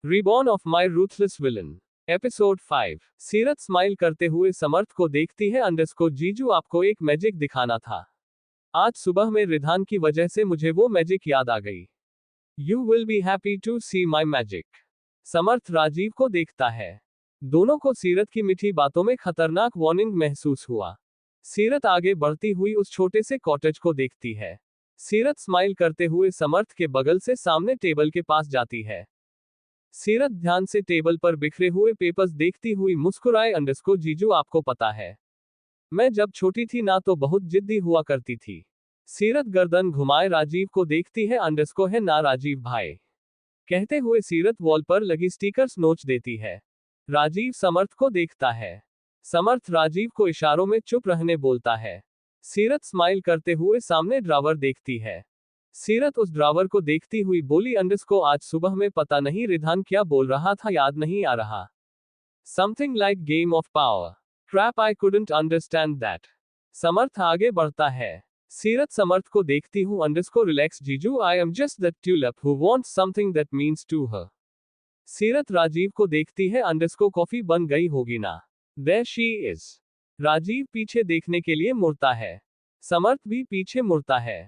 Reborn of my ruthless villain. Episode 5। सीरत smile करते हुए समर्थ को देखती है। अंडरस्कोर जीजू, आपको एक मैजिक दिखाना था। आज सुबह में रिधान की वजह से मुझे वो मैजिक याद आ गई। You will be happy to see my magic. Samarth Rajiv को देखता है। दोनों को सीरत की मीठी बातों में खतरनाक वार्निंग महसूस हुआ। सीरत आगे बढ़ती हुई उस छोटे से कॉटेज को देखती है। सीरत स्माइल करते हुए समर्थ के बगल से सामने टेबल के पास जाती है। सीरत ध्यान से टेबल पर बिखरे हुए पेपर्स देखती हुई मुस्कुराए। अंडरस्कोर जीजू, आपको पता है, मैं जब छोटी थी ना तो बहुत जिद्दी हुआ करती थी। सीरत गर्दन घुमाए राजीव को देखती है। अंडरस्कोर है ना राजीव भाई, कहते हुए सीरत वॉल पर लगी स्टिकर्स नोच देती है। राजीव समर्थ को देखता है। समर्थ राजीव को इशारों में चुप रहने बोलता है। सीरत स्माइल करते हुए सामने ड्रावर देखती है। सीरत उस ड्रावर को देखती हुई बोली, अंडरस्कोर आज सुबह में पता नहीं रिधान क्या बोल रहा था, याद नहीं आ रहा। Something like game of power. Crap, I couldn't understand that. Samarth आगे बढ़ता है। सीरत समर्थ को देखती हूँ। अंडरस्कोर रिलैक्स जीजू, I am just that tulip who wants something that means to her. Seerat Rajeev को देखती है। अंडरस्कोर कॉफी बन गई होगी ना। There she is. राजीव पीछे देखने के लिए मुड़ता है। समर्थ भी पीछे मुड़ता है।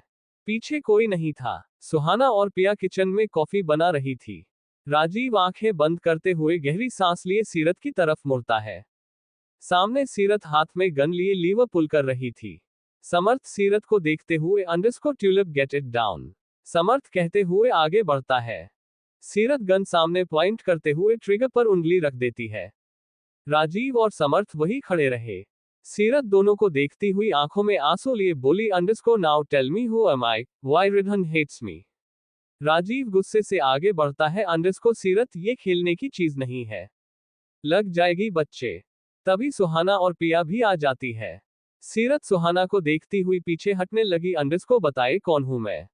पीछे कोई नहीं था। सुहाना और पिया किचन में कॉफी बना रही थी। राजीव आंखें बंद करते हुए गहरी सांस लिए सीरत की तरफ मुड़ता है। सामने सीरत हाथ में गन लिए लीवर पुल कर रही थी। समर्थ सीरत को देखते हुए, underscore tulip get it down, Samarth कहते हुए आगे बढ़ता है। सीरत गन सामने पॉइंट करते हुए ट्रिगर पर उंगली रख देती है। राजीव और समर्थ वही खड़े रहे। सीरत दोनों को देखती हुई आंखों में आंसू लिए बोली, underscore now tell me who am I, why Ridhan hates me. Rajiv गुस्से से आगे बढ़ता है। अंडरस्कोर सीरत, ये खेलने की चीज नहीं है, लग जाएगी बच्चे। तभी सुहाना और पिया भी आ जाती है। सीरत सुहाना को देखती हुई पीछे हटने लगी। अंडरस्कोर बताए कौन हूं मैं।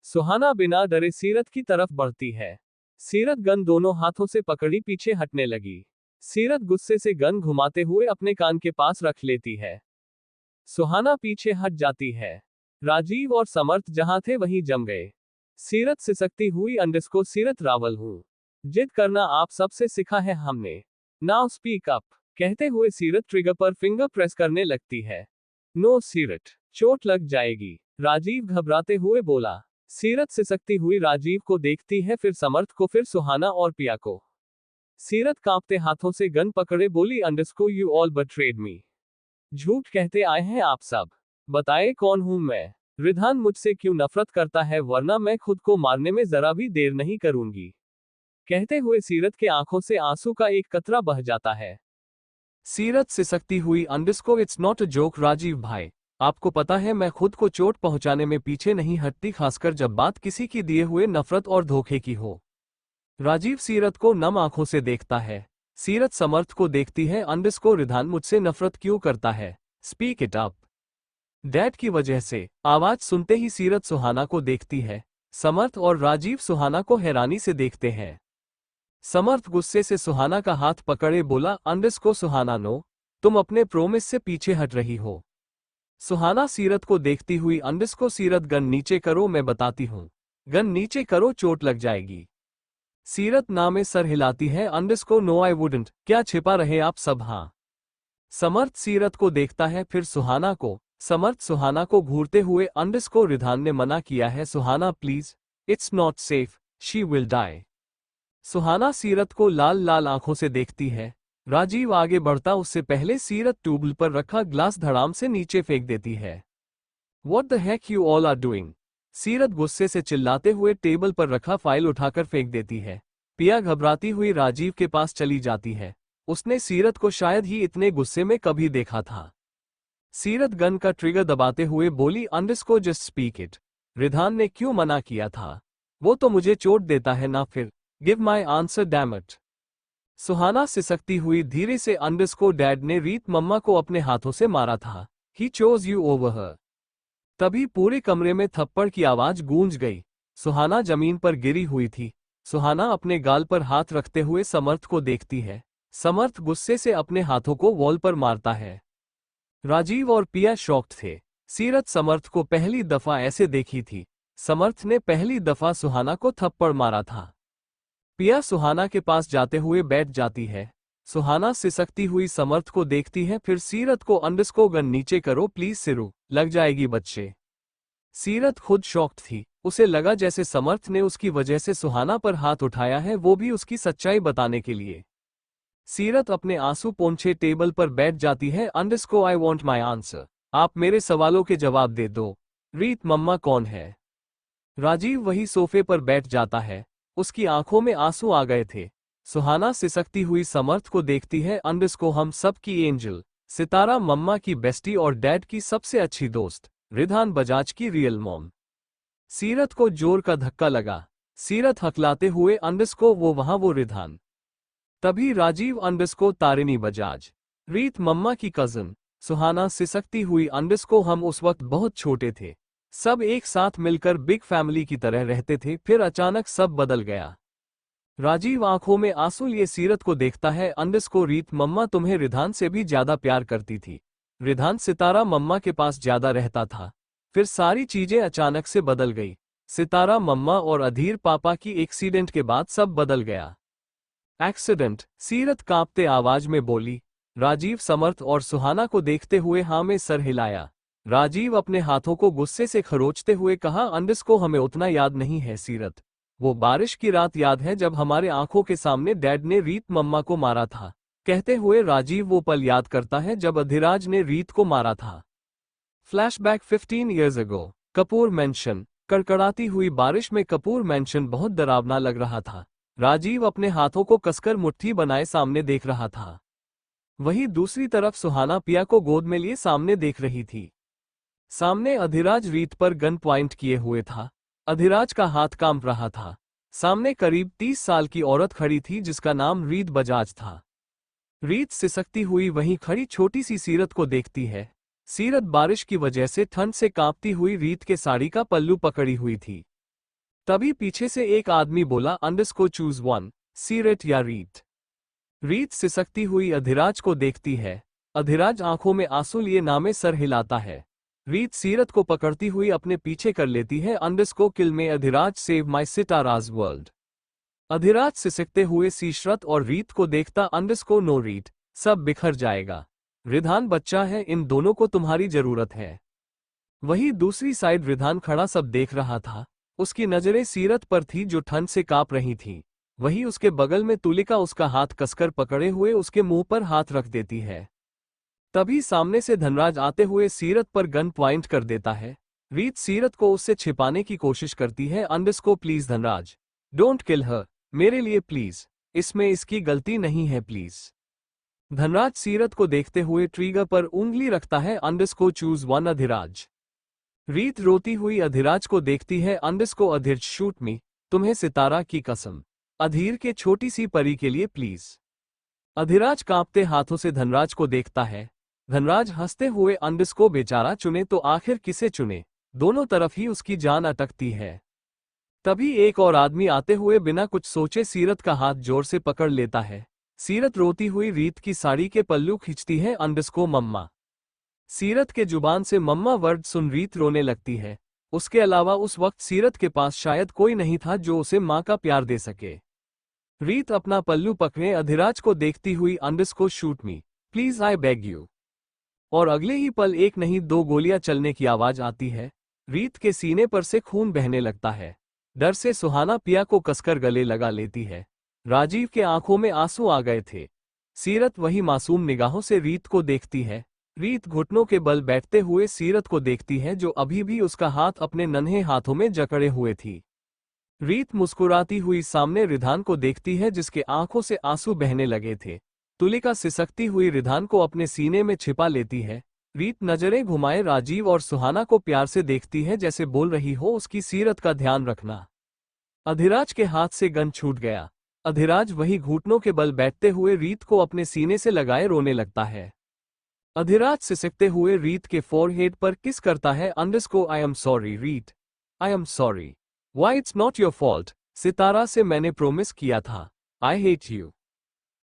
सुहाना बिना डरे सीरत की तरफ बढ़ती है। सीरत गन दोनों हाथों से पकड़ी पीछे हटने लगी। सीरत गुस्से से गन घुमाते हुए अपने कान के पास रख लेती है। सुहाना पीछे हट जाती है। राजीव और समर्थ जहां थे वहीं जम गए। सीरत सिसकती हुई, अंडरस्कोर सीरत रावल हूं, जिद करना आप सबसे सिखा है हमने, नाउ स्पीक अप। कहते हुए सीरत ट्रिगर पर फिंगर प्रेस करने लगती है। नो सीरत, चोट लग जाएगी, राजीव घबराते हुए बोला। सीरत सिसकती हुई राजीव को देखती है, फिर समर्थ को, फिर सुहाना और पिया को। सीरत कांपते हाथों से गन पकड़े बोली, underscore you all betrayed me. झूठ कहते आए हैं आप सब, बताए कौन हूं मैं। रिधान मुझसे क्यों नफरत करता है, वरना मैं खुद को मारने में जरा भी देर नहीं करूंगी। कहते हुए सीरत के आंखों से आंसू का एक कतरा बह जाता है। सीरत सिसकती हुई, underscore it's not a joke Rajeev भाई, आपको पता है मैं खुद को चोट पहुंचाने में पीछे नहीं हटती, खासकर जब बात किसी की दिए हुए नफरत और धोखे की हो। राजीव सीरत को नम आंखों से देखता है। सीरत समर्थ को देखती है। अंडरस्कोर रिधान मुझसे नफरत क्यों करता है, स्पीक इट अप। डैड की वजह से। आवाज सुनते ही सीरत सुहाना को देखती है। समर्थ और राजीव सुहाना को हैरानी से देखते हैं। समर्थ गुस्से से सुहाना का हाथ पकड़े बोला, अंडरस्कोर सुहाना नो, तुम अपने प्रोमिस से पीछे हट रही हो। सुहाना सीरत को देखती हुई, अंडरस्कोर सीरत गन नीचे करो, मैं बताती हूँ, गन नीचे करो, चोट लग जाएगी। सीरत ना में सर हिलाती है। अंडरस्कोर नो आई वुडंट, क्या छिपा रहे आप सब, हाँ। समर्थ सीरत को देखता है, फिर सुहाना को। समर्थ सुहाना को घूरते हुए, अंडरस्कोर रिधान ने मना किया है Suhana please, it's not safe, she will die. Suhana Seerat को लाल लाल आंखों से देखती है। राजीव आगे बढ़ता उससे पहले सीरत टेबल पर रखा ग्लास धड़ाम से नीचे फेंक देती है। What the heck you all are doing? सीरत गुस्से से चिल्लाते हुए टेबल पर रखा फाइल उठाकर फेंक देती है। पिया घबराती हुई राजीव के पास चली जाती है। उसने सीरत को शायद ही इतने गुस्से में कभी देखा था। सीरत गन का ट्रिगर दबाते हुए बोली, underscore just speak it, Ridhan ने क्यों मना किया था, वो तो मुझे चोट देता है ना, फिर give my answer damn it. Suhana सिसकती हुई, धीरे से, अंडरस्कोर डैड ने रीत मम्मा को अपने हाथों से मारा था, ही चोज यू ओवर हर। तभी पूरे कमरे में थप्पड़ की आवाज गूंज गई। सुहाना जमीन पर गिरी हुई थी। सुहाना अपने गाल पर हाथ रखते हुए समर्थ को देखती है। समर्थ गुस्से से अपने हाथों को वॉल पर मारता है। राजीव और पिया शॉक्ड थे। सीरत समर्थ को पहली दफा ऐसे देखी थी। समर्थ ने पहली दफा सुहाना को थप्पड़ मारा था। पिया सुहाना के पास जाते हुए बैठ जाती है। सुहाना सिसकती हुई समर्थ को देखती है, फिर सीरत को अंडरस्को गन नीचे करो प्लीज सिरू, लग जाएगी बच्चे। सीरत खुद शॉक्ड थी। उसे लगा जैसे समर्थ ने उसकी वजह से सुहाना पर हाथ उठाया है, वो भी उसकी सच्चाई बताने के लिए। सीरत अपने आंसू पोंछे टेबल पर बैठ जाती है। Underscore I want my answer, आप मेरे सवालों के जवाब दे दो। रीत मम्मा कौन है? राजीव वही सोफे पर बैठ जाता है। उसकी आंखों में आंसू आ गए थे। सुहाना सिसकती हुई समर्थ को देखती है। अंडरस्को हम सब की एंजल, सितारा मम्मा की बेस्टी और डैड की सबसे अच्छी दोस्त, रिधान बजाज की रियल मॉम। सीरत को जोर का धक्का लगा। सीरत हकलाते हुए अंडरस्को वो रिधान। तभी राजीव अंडरस्को तारिणी बजाज, रीत मम्मा की कजन। सुहाना सिसकती हुई अंडरस्को हम उस वक्त बहुत छोटे थे, सब एक साथ मिलकर बिग फैमिली की तरह रहते थे, फिर अचानक सब बदल गया। राजीव आंखों में आंसू लिए सीरत को देखता है। अंडरस्को रीत मम्मा तुम्हें रिधान से भी ज्यादा प्यार करती थी। रिधान सितारा मम्मा के पास ज्यादा रहता था, फिर सारी चीजें अचानक से बदल गई। सितारा मम्मा और अधीर पापा की एक्सीडेंट के बाद सब बदल गया। एक्सीडेंट? सीरत कांपते आवाज में बोली। राजीव समर्थ और सुहाना को देखते हुए हाँ में सर हिलाया। राजीव अपने हाथों को गुस्से से खरोचते हुए कहा अंडरस्को हमें उतना याद नहीं है सीरत, वो बारिश की रात याद है जब हमारे आंखों के सामने डैड ने रीत मम्मा को मारा था। कहते हुए राजीव वो पल याद करता है जब अधिराज ने रीत को मारा था। Flashback 15 years ago, Kapoor mansion. कड़कड़ाती हुई बारिश में कपूर मैंशन बहुत डरावना लग रहा था। राजीव अपने हाथों को कसकर मुट्ठी बनाए सामने देख रहा था। वहीं दूसरी तरफ सुहाना पिया को गोद में लिए सामने देख रही थी। सामने अधिराज रीत पर गन पॉइंट किए हुए था। अधिराज का हाथ कांप रहा था। सामने करीब 30 साल की औरत खड़ी थी जिसका नाम रीत बजाज था। रीत सिसकती हुई वहीं खड़ी छोटी सी सीरत को देखती है। सीरत बारिश की वजह से ठंड से कांपती हुई रीत के साड़ी का पल्लू पकड़ी हुई थी। तभी पीछे से एक आदमी बोला अंडरस्को चूज वन, सीरत या रीत। रीत सिसकती हुई अधिराज को देखती है। अधिराज आंखों में आंसू लिए नामे सर हिलाता है। रीत सीरत को पकड़ती हुई अपने पीछे कर लेती है। अंडरस्को किल में Adhiraj save my Sitara's world. Adhiraj सिसकते हुए सीशरत और रीत को देखता अंडरस्को नो रीत, सब बिखर जाएगा। रिधान बच्चा है, इन दोनों को तुम्हारी जरूरत है। वहीं दूसरी साइड रिधान खड़ा सब देख रहा था। उसकी नजरें सीरत पर थी जो ठंड से कांप रही थी। वहीं उसके बगल में तुलिका उसका हाथ कसकर पकड़े हुए उसके मुंह पर हाथ रख देती है। तभी सामने से धनराज आते हुए सीरत पर गन पॉइंट कर देता है। रीत सीरत को उससे छिपाने की कोशिश करती है। Underscore please Dhanraj, don't kill her, मेरे लिए प्लीज, इसमें इसकी गलती नहीं है प्लीज। धनराज सीरत को देखते हुए ट्रिगर पर उंगली रखता है। अंडरस्को चूज वन अधिराज। रीत रोती हुई अधिराज को देखती है। अंडरस्को अधीर शूट मी, तुम्हें सितारा की कसम, अधीर के छोटी सी परी के लिए प्लीज। अधिराज कांपते हाथों से धनराज को देखता है। धनराज हंसते हुए अंडरस्को बेचारा चुने तो आखिर किसे चुने, दोनों तरफ ही उसकी जान अटकती है। तभी एक और आदमी आते हुए बिना कुछ सोचे सीरत का हाथ जोर से पकड़ लेता है। सीरत रोती हुई रीत की साड़ी के पल्लू खींचती है। अंडरस्को मम्मा। सीरत के जुबान से मम्मा वर्ड सुन रीत रोने लगती है। उसके अलावा उस वक्त सीरत के पास शायद कोई नहीं था जो उसे मां का प्यार दे सके। रीत अपना पल्लू पकड़े अधिराज को देखती हुई अंडरस्को shoot me, please I beg you. और अगले ही पल एक नहीं दो गोलियां चलने की आवाज आती है। रीत के सीने पर से खून बहने लगता है। डर से सुहाना पिया को कसकर गले लगा लेती है। राजीव के आंखों में आंसू आ गए थे। सीरत वही मासूम निगाहों से रीत को देखती है। रीत घुटनों के बल बैठते हुए सीरत को देखती है जो अभी भी उसका हाथ अपने नन्हे हाथों में जकड़े हुए थी। रीत मुस्कुराती हुई सामने रिधान को देखती है जिसके आंखों से आंसू बहने लगे थे। तुलिका सिसकती हुई रिधान को अपने सीने में छिपा लेती है। रीत नजरें घुमाए राजीव और सुहाना को प्यार से देखती है जैसे बोल रही हो उसकी सीरत का ध्यान रखना। अधिराज के हाथ से गन छूट गया। अधिराज वही घुटनों के बल बैठते हुए रीत को अपने सीने से लगाए रोने लगता है। अधिराज सिसकते हुए रीत के फोरहेड पर किस करता है। Underscore I am sorry Reet, I am sorry, why it's not your fault, Sitara से मैंने प्रोमिस किया था, I hate you.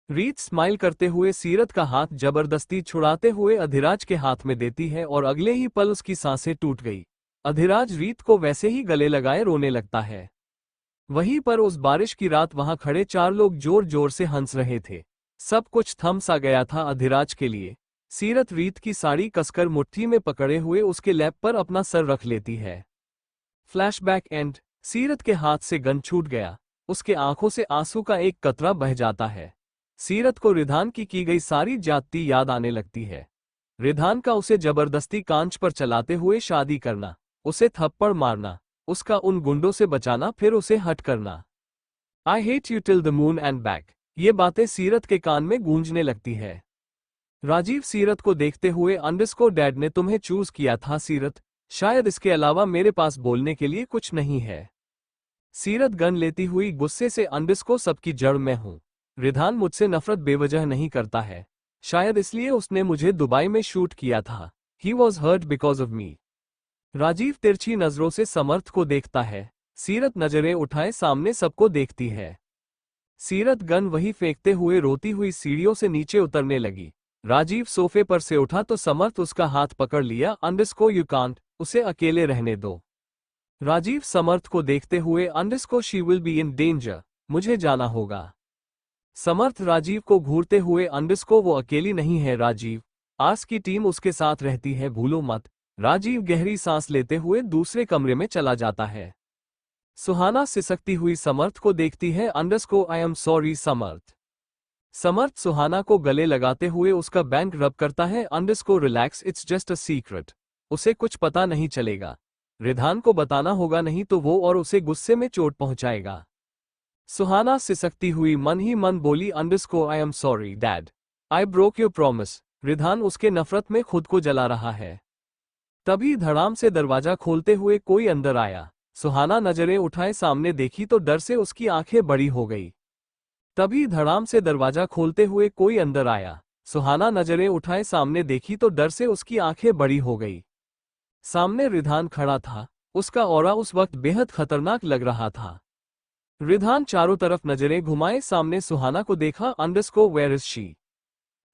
Reet smile करते हुए सीरत का हाथ जबरदस्ती छुड़ाते हुए अधिराज के हाथ में देती है और अगले ही पल उसकी सांसें टूट गई। अधिराज रीत को वैसे ही गले लगाए रोने लगता है। वहीं पर उस बारिश की रात वहां खड़े 4 लोग जोर जोर से हंस रहे थे। सब कुछ थम सा गया था अधिराज के लिए। सीरत रीत की साड़ी कसकर मुट्ठी में पकड़े हुए उसके लैप पर अपना सर रख लेती है। Flashback and. सीरत के हाथ से गन छूट गया। उसके आंखों से आंसू का एक कतरा बह जाता है। सीरत को रिधान की गई सारी ज्यादती याद आने लगती है। रिधान का उसे जबरदस्ती कांच पर चलाते हुए शादी करना, उसे थप्पड़ मारना, उसका उन गुंडों से बचाना, फिर उसे हट करना। आई hate you till the moon and back. ये बातें सीरत के कान में गूंजने लगती है। राजीव सीरत को देखते हुए अंडरस्कोर डैड ने तुम्हें चूज किया था सीरत, शायद इसके अलावा मेरे पास बोलने के लिए कुछ नहीं है। सीरत गन लेती हुई गुस्से से अंडरस्कोर सबकी जड़ में हूं। रिधान मुझसे नफरत बेवजह नहीं करता है, शायद इसलिए उसने मुझे दुबई में शूट किया था। He was hurt because of me. Rajeev तिरछी नजरों से समर्थ को देखता है। सीरत नजरें उठाए सामने सबको देखती है। सीरत गन वही फेंकते हुए रोती हुई सीढ़ियों से नीचे उतरने लगी। राजीव सोफे पर से उठा तो समर्थ उसका हाथ पकड़ लिया। अंडरस्कोर यू कांट, उसे अकेले रहने दो। राजीव समर्थ को देखते हुए underscore she will be in danger, मुझे जाना होगा। समर्थ राजीव को घूरते हुए अंडरस्कोर वो अकेली नहीं है राजीव, आस की टीम उसके साथ रहती है, भूलो मत। राजीव गहरी सांस लेते हुए दूसरे कमरे में चला जाता है। सुहाना सिसकती हुई समर्थ को देखती है। अंडरस्कोर आई एम सॉरी समर्थ। समर्थ सुहाना को गले लगाते हुए उसका बैंक रब करता है। Underscore relax, it's just a secret, उसे कुछ पता नहीं चलेगा। रिधान को बताना होगा, नहीं तो वो और उसे गुस्से में चोट पहुंचाएगा। सुहाना सिसकती हुई मन ही मन बोली underscore I am sorry dad, I broke your promise. Ridhan उसके नफरत में खुद को जला रहा है। तभी धड़ाम से दरवाजा खोलते हुए कोई अंदर आया। सुहाना नजरें उठाए सामने देखी तो डर से उसकी आंखें बड़ी हो गई। तभी धड़ाम से दरवाजा खोलते हुए कोई अंदर आया। सुहाना नजरें उठाए सामने देखी तो डर से उसकी आंखें बड़ी हो गई। सामने रिधान खड़ा था। उसका ऑरा उस वक्त बेहद खतरनाक लग रहा था। रिधान चारों तरफ नजरें घुमाए सामने सुहाना को देखा। Underscore where is she.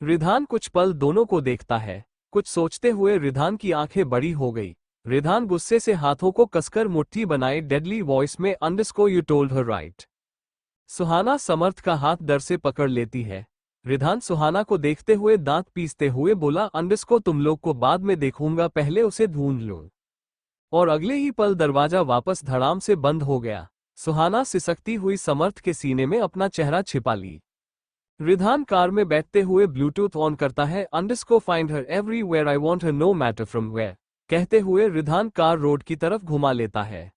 Ridhan कुछ पल दोनों को देखता है। कुछ सोचते हुए रिधान की आंखें बड़ी हो गई। रिधान गुस्से से हाथों को कसकर मुट्ठी बनाए डेडली वॉइस में underscore you told her right. Suhana Samarth का हाथ डर से पकड़ लेती है। रिधान सुहाना को देखते हुए दांत पीसते हुए बोला अंडरस्कोर तुम लोग को बाद में देखूंगा, पहले उसे ढूंढ लो। और अगले ही पल दरवाजा वापस धड़ाम से बंद हो गया। सुहाना सिसकती हुई समर्थ के सीने में अपना चेहरा छिपा ली। रिधान कार में बैठते हुए ब्लूटूथ ऑन करता है। Underscore find her everywhere, I want her no matter from where, कहते हुए रिधान कार रोड की तरफ घुमा लेता है।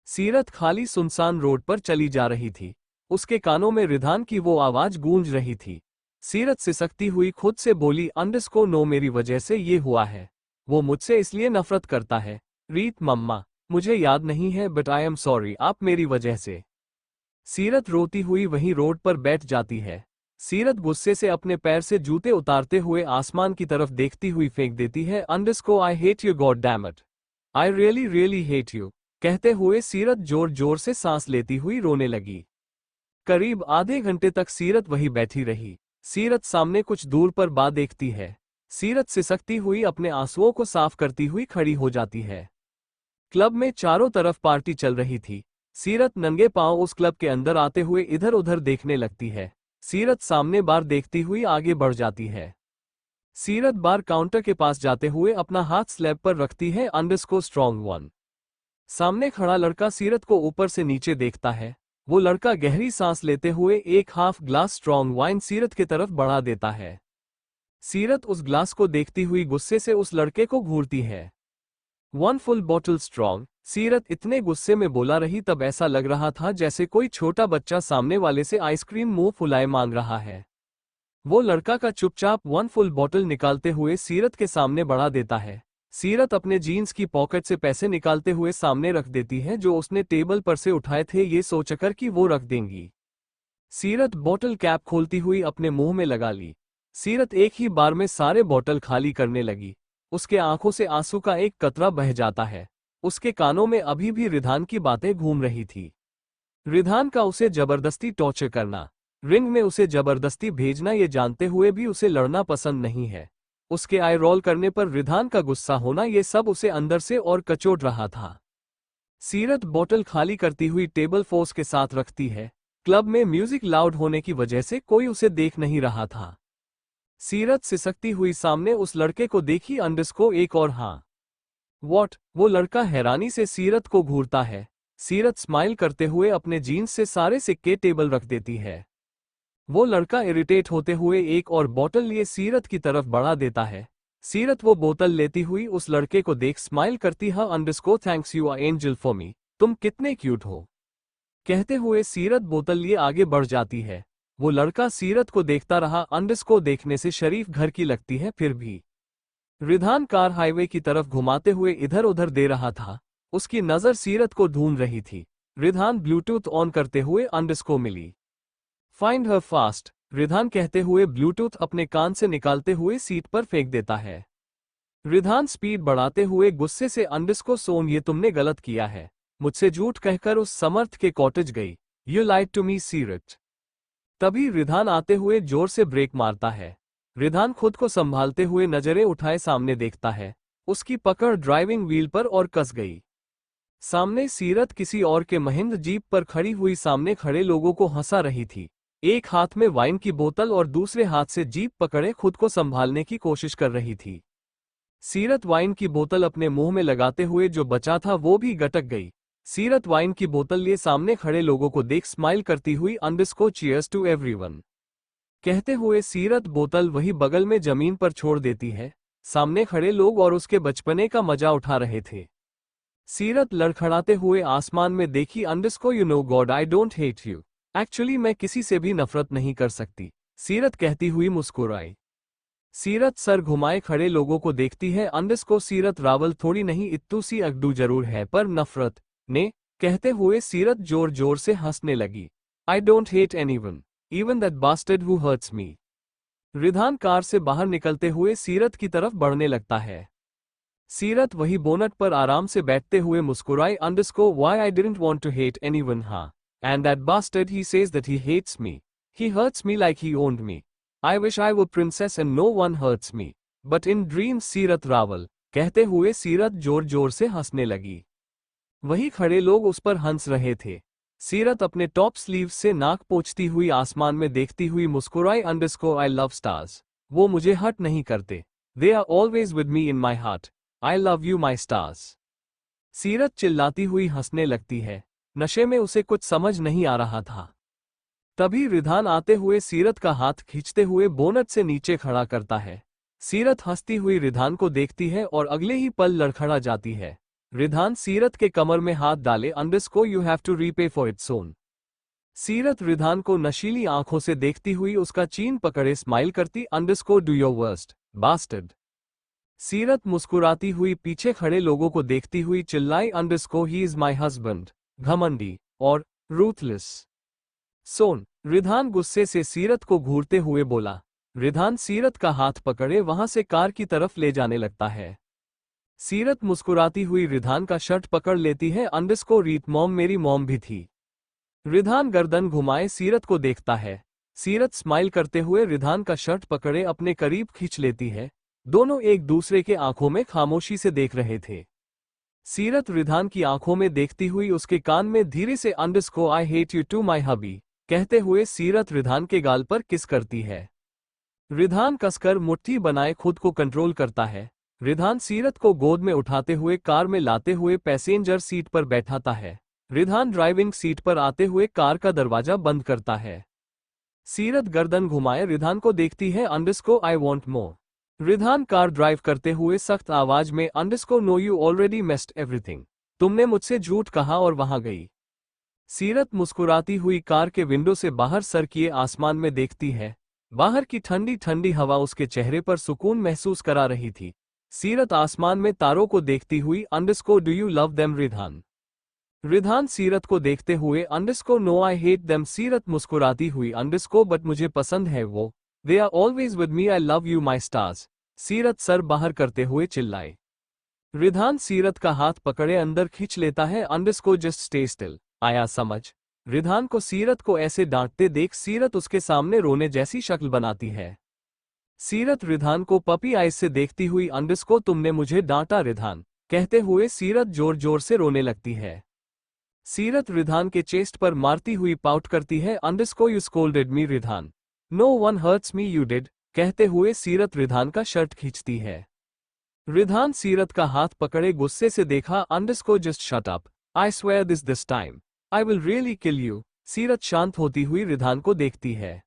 सीरत खाली सुनसान रोड पर चली जा रही थी। उसके कानों में रिधान की वो आवाज गूंज रही थी। सीरत सिसकती हुई खुद से बोली अंडरस्कोर नो, मेरी वजह से ये हुआ है। वो मुझसे इसलिए नफरत करता है। रीत मम्मा, मुझे याद नहीं है, बट आई एम सॉरी, आप मेरी वजह से। सीरत रोती हुई वहीं रोड पर बैठ जाती है। सीरत गुस्से से अपने पैर से जूते उतारते हुए आसमान की तरफ देखती हुई फेंक देती है। Underscore I hate you god damn it, I really really hate you, कहते हुए सीरत जोर जोर से सांस लेती हुई रोने लगी। करीब आधे घंटे तक सीरत वहीं बैठी रही। सीरत सामने कुछ दूर पर बा देखती है। सीरत सिसकती हुई अपने आंसुओं को साफ करती हुई खड़ी हो जाती है। क्लब में चारों तरफ पार्टी चल रही थी। सीरत नंगे पांव उस क्लब के अंदर आते हुए इधर उधर देखने लगती है। सीरत सामने बार देखती हुई आगे बढ़ जाती है। सीरत बार काउंटर के पास जाते हुए अपना हाथ स्लैब पर रखती है। Underscore strong one. सामने खड़ा लड़का सीरत को ऊपर से नीचे देखता है। वो लड़का गहरी सांस लेते हुए एक हाफ ग्लास स्ट्रॉन्ग वाइन सीरत की तरफ बढ़ा देता है। सीरत उस ग्लास को देखती हुई गुस्से से उस लड़के को घूरती है। 1 फुल बॉटल स्ट्रॉन्ग, सीरत इतने गुस्से में बोला रही तब ऐसा लग रहा था जैसे कोई छोटा बच्चा सामने वाले से आइसक्रीम मुंह फुलाए मांग रहा है। वो लड़का का चुपचाप 1 फुल बॉटल निकालते हुए सीरत के सामने बढ़ा देता है। सीरत अपने जीन्स की पॉकेट से पैसे निकालते हुए सामने रख देती है जो उसने टेबल पर से उठाए थे, ये सोचकर कि वो रख देंगी। सीरत बॉटल कैप खोलती हुई अपने मुंह में लगा ली। सीरत एक ही बार में सारे बॉटल खाली करने लगी। उसके आंखों से आंसू का एक कतरा बह जाता है। उसके कानों में अभी भी रिधान की बातें घूम रही थी। रिधान का उसे जबरदस्ती टॉर्चर करना, रिंग में उसे जबरदस्ती भेजना, ये जानते हुए भी उसे लड़ना पसंद नहीं है। उसके आई रोल करने पर रिधान का गुस्सा होना, ये सब उसे अंदर से और कचोट रहा था। सीरत बोतल खाली करती हुई टेबल फोर्स के साथ रखती है। क्लब में म्यूजिक लाउड होने की वजह से कोई उसे देख नहीं रहा था। सीरत सिसकती हुई सामने उस लड़के को देखी अंडरस्को एक और हाँ। वॉट? वो लड़का हैरानी से सीरत को घूरता है। सीरत स्माइल करते हुए अपने जीन्स से सारे सिक्के टेबल रख देती है। वो लड़का इरिटेट होते हुए एक और बोतल लिए सीरत की तरफ बढ़ा देता है। सीरत वो बोतल लेती हुई उस लड़के को देख स्माइल करती है underscore thanks you are angel for me, तुम कितने क्यूट हो, कहते हुए सीरत बोतल लिए आगे बढ़ जाती है। वो लड़का सीरत को देखता रहा। अंडरस्को देखने से शरीफ घर की लगती है, फिर भी रिधान कार हाईवे की तरफ घुमाते हुए इधर उधर दे रहा था। उसकी नजर सीरत को ढूंढ रही थी। रिधान ब्लूटूथ ऑन करते हुए अंडरस्को मिली। फाइंड हर फास्ट, रिधान कहते हुए ब्लूटूथ अपने कान से निकालते हुए सीट पर फेंक देता है। रिधान स्पीड बढ़ाते हुए गुस्से से अंडरस्को सोन ये तुमने गलत किया है, मुझसे झूठ कहकर उस समर्थ के कॉटेज गई। यू लाइड टू मी सीरत। तभी रिधान आते हुए जोर से ब्रेक मारता है। रिधान खुद को संभालते हुए नजरें उठाए सामने देखता है। उसकी पकड़ ड्राइविंग व्हील पर और कस गई। सामने सीरत किसी और के महिंद्र जीप पर खड़ी हुई सामने खड़े लोगों को हंसा रही थी। एक हाथ में वाइन की बोतल और दूसरे हाथ से जीप पकड़े खुद को संभालने की कोशिश कर रही थी। सीरत वाइन की बोतल अपने मुंह में लगाते हुए जो बचा था वो भी गटक गई। सीरत वाइन की बोतल लिए सामने खड़े लोगों को देख स्माइल करती हुई अंडरस्को चीयर्स टू एवरीवन कहते हुए सीरत बोतल वही बगल में जमीन पर छोड़ देती है। सामने खड़े लोग और उसके बचपने का मजा उठा रहे थे। सीरत लड़खड़ाते हुए आसमान में देखी अंडरस्को you no God I don't hate you, actually मैं किसी से भी नफरत नहीं कर सकती, सीरत कहती हुई मुस्कुराई। सीरत सर घुमाए खड़े लोगों को देखती है। अंडरस्को सीरत रावल थोड़ी नहीं इत्तू सी अगडू जरूर है पर नफरत ने, कहते हुए सीरत जोर जोर से हंसने लगी। I don't hate anyone, even that bastard who hurts me. Ridhan car से बाहर निकलते हुए सीरत की तरफ बढ़ने लगता है। सीरत वही बोनट पर आराम से बैठते हुए मुस्कुराई। Underscore why I didn't want to hate anyone, हाँ, and that bastard he says that he hates me, he hurts me like he owned me. I wish I were princess and no one hurts me, but in dreams सीरत रावल, कहते हुए सीरत जोर जोर से हंसने लगी। वही खड़े लोग उस पर हंस रहे थे। सीरत अपने टॉप स्लीव से नाक पोंछती हुई आसमान में देखती हुई मुस्कुराई। अंडरस्को आई लव स्टार्स, वो मुझे हर्ट नहीं करते, they are always with me in my heart, I love you my stars. Seerat चिल्लाती हुई हंसने लगती है। नशे में उसे कुछ समझ नहीं आ रहा था। तभी रिधान आते हुए सीरत का हाथ खींचते हुए बोनट से नीचे खड़ा करता है। सीरत हंसती हुई रिधान को देखती है और अगले ही पल लड़खड़ा जाती है। रिधान सीरत के कमर में हाथ डाले। Underscore you have to repay for its own. Seerat Ridhan को नशीली आंखों से देखती हुई उसका चीन पकड़े स्माइल करती। Underscore do your worst bastard. Seerat मुस्कुराती हुई पीछे खड़े लोगों को देखती हुई चिल्लाई। अंडरस्को ही इज माई हस्बैंड, घमंडी और रूथलेस सोन। रिधान गुस्से से सीरत को घूरते हुए बोला। रिधान सीरत का हाथ पकड़े वहां से कार की तरफ ले जाने लगता है। सीरत मुस्कुराती हुई रिधान का शर्ट पकड़ लेती है। अंडरस्को रीत मॉम मेरी मॉम भी थी। रिधान गर्दन घुमाए सीरत को देखता है। सीरत स्माइल करते हुए रिधान का शर्ट पकड़े अपने करीब खींच लेती है। दोनों एक दूसरे के आंखों में खामोशी से देख रहे थे। सीरत रिधान की आंखों में देखती हुई उसके कान में धीरे से underscore I hate you too my hubby, कहते हुए सीरत रिधान के गाल पर किस करती है। रिधान कसकर मुट्ठी बनाए खुद को कंट्रोल करता है। रिधान सीरत को गोद में उठाते हुए कार में लाते हुए पैसेंजर सीट पर बैठाता है। रिधान ड्राइविंग सीट पर आते हुए कार का दरवाजा बंद करता है। सीरत गर्दन घुमाए रिधान को देखती है। Underscore I want more. Ridhan car drive करते हुए सख्त आवाज में underscore no you already messed everything, तुमने मुझसे झूठ कहा और वहां गई। सीरत मुस्कुराती हुई कार के विंडो से बाहर सर किए आसमान में देखती है। बाहर की ठंडी ठंडी हवा उसके चेहरे पर सुकून महसूस करा रही थी। सीरत आसमान में तारों को देखती हुई underscore do you love them Ridhan. Ridhan Seerat को देखते हुए underscore no I hate them. Seerat मुस्कुराती हुई अंडरस्को बट मुझे पसंद है वो, they are always with me I love you my stars. Seerat सर बाहर करते हुए चिल्लाए। रिधान सीरत का हाथ पकड़े अंदर खींच लेता है। अंडरस्को जस्ट स्टे स्टिल, आया समझ। रिधान को सीरत को ऐसे डांटते देख सीरत उसके सामने रोने जैसी शक्ल बनाती है। सीरत रिधान को पपी आइज से देखती हुई अंडरस्को तुमने मुझे डांटा रिधान, कहते हुए सीरत जोर जोर से रोने लगती है। सीरत रिधान के चेस्ट पर मारती हुई पाउट करती है underscore you scolded me Ridhan. No one hurts me you did, कहते हुए सीरत रिधान का शर्ट खींचती है। रिधान सीरत का हाथ पकड़े गुस्से से देखा underscore just shut up, I swear this time I will really kill you. सीरत शांत होती हुई रिधान को देखती है।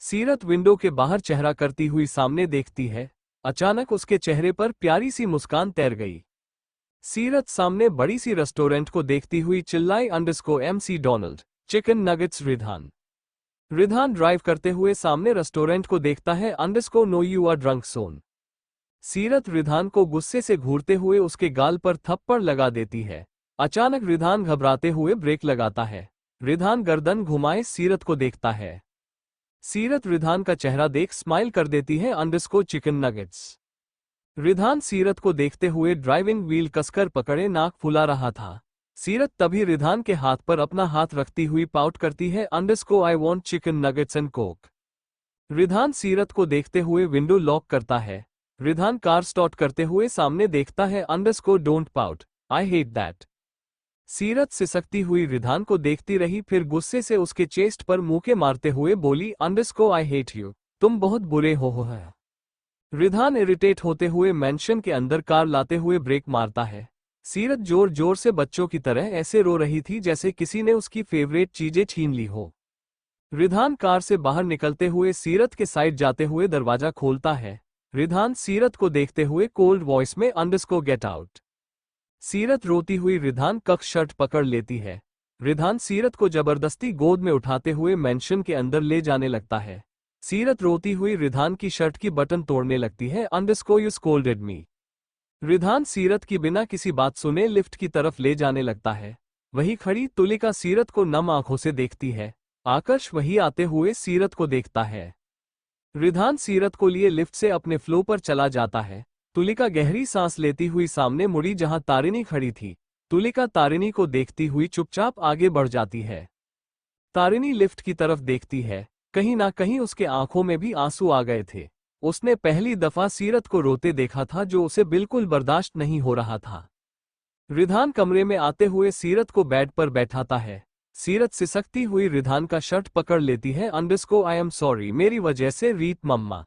सीरत विंडो के बाहर चेहरा करती हुई सामने देखती है। अचानक उसके चेहरे पर प्यारी सी मुस्कान तैर गई। सीरत सामने बड़ी सी रेस्टोरेंट को देखती हुई चिल्लाई underscore MC Donald chicken nuggets Ridhaan. Ridhaan drive करते हुए सामने रेस्टोरेंट को देखता है underscore no you are drunk son. Seerat Ridhan को गुस्से से घूरते हुए उसके गाल पर थप्पड़ लगा देती है। अचानक रिधान घबराते हुए ब्रेक लगाता है। रिधान गर्दन घुमाए सीरत को देखता है। सीरत रिधान का चेहरा देख स्माइल कर देती है underscore chicken nuggets. Ridhan Seerat को देखते हुए ड्राइविंग व्हील कसकर पकड़े नाक फुला रहा था। सीरत तभी रिधान के हाथ पर अपना हाथ रखती हुई पाउट करती है underscore I want chicken nuggets and Coke. Ridhan Seerat को देखते हुए विंडो लॉक करता है। रिधान कार स्टार्ट करते हुए सामने देखता है underscore don't pout, I hate that. Seerat सिसकती हुई रिधान को देखती रही, फिर गुस्से से उसके चेस्ट पर मुंके मारते हुए बोली अंडरस्कोर आई हेट यू, तुम बहुत बुरे हो है। रिधान इरिटेट होते हुए मेंशन के अंदर कार लाते हुए ब्रेक मारता है। सीरत जोर जोर से बच्चों की तरह ऐसे रो रही थी जैसे किसी ने उसकी फेवरेट चीजें छीन ली हो। रिधान कार से बाहर निकलते हुए सीरत के साइड जाते हुए दरवाजा खोलता है। रिधान सीरत को देखते हुए कोल्ड वॉइस में अंडरस्कोर गेट आउट। सीरत रोती हुई रिधान का शर्ट पकड़ लेती है। रिधान सीरत को जबरदस्ती गोद में उठाते हुए मेंशन के अंदर ले जाने लगता है। सीरत रोती हुई रिधान की शर्ट की बटन तोड़ने लगती है underscore you scolded me. Ridhan Seerat की बिना किसी बात सुने लिफ्ट की तरफ ले जाने लगता है। वही खड़ी तुलिका सीरत को नम आंखों से देखती है। आकर्ष वही आते हुए सीरत को देखता है। रिधान सीरत को लिए लिफ्ट से अपने फ्लो पर चला जाता है। तुलिका गहरी सांस लेती हुई सामने मुड़ी जहां तारिणी खड़ी थी। तुलिका तारिणी को देखती हुई चुपचाप आगे बढ़ जाती है। तारिणी लिफ्ट की तरफ देखती है। कहीं ना कहीं उसके आंखों में भी आंसू आ गए थे। उसने पहली दफा सीरत को रोते देखा था जो उसे बिल्कुल बर्दाश्त नहीं हो रहा था। रिधान कमरे में आते हुए सीरत को बेड पर बैठाता है। सीरत सिसकती हुई रिधान का शर्ट पकड़ लेती है अंडरस्कोर आई एम सॉरी मेरी वजह से रीत मम्मा।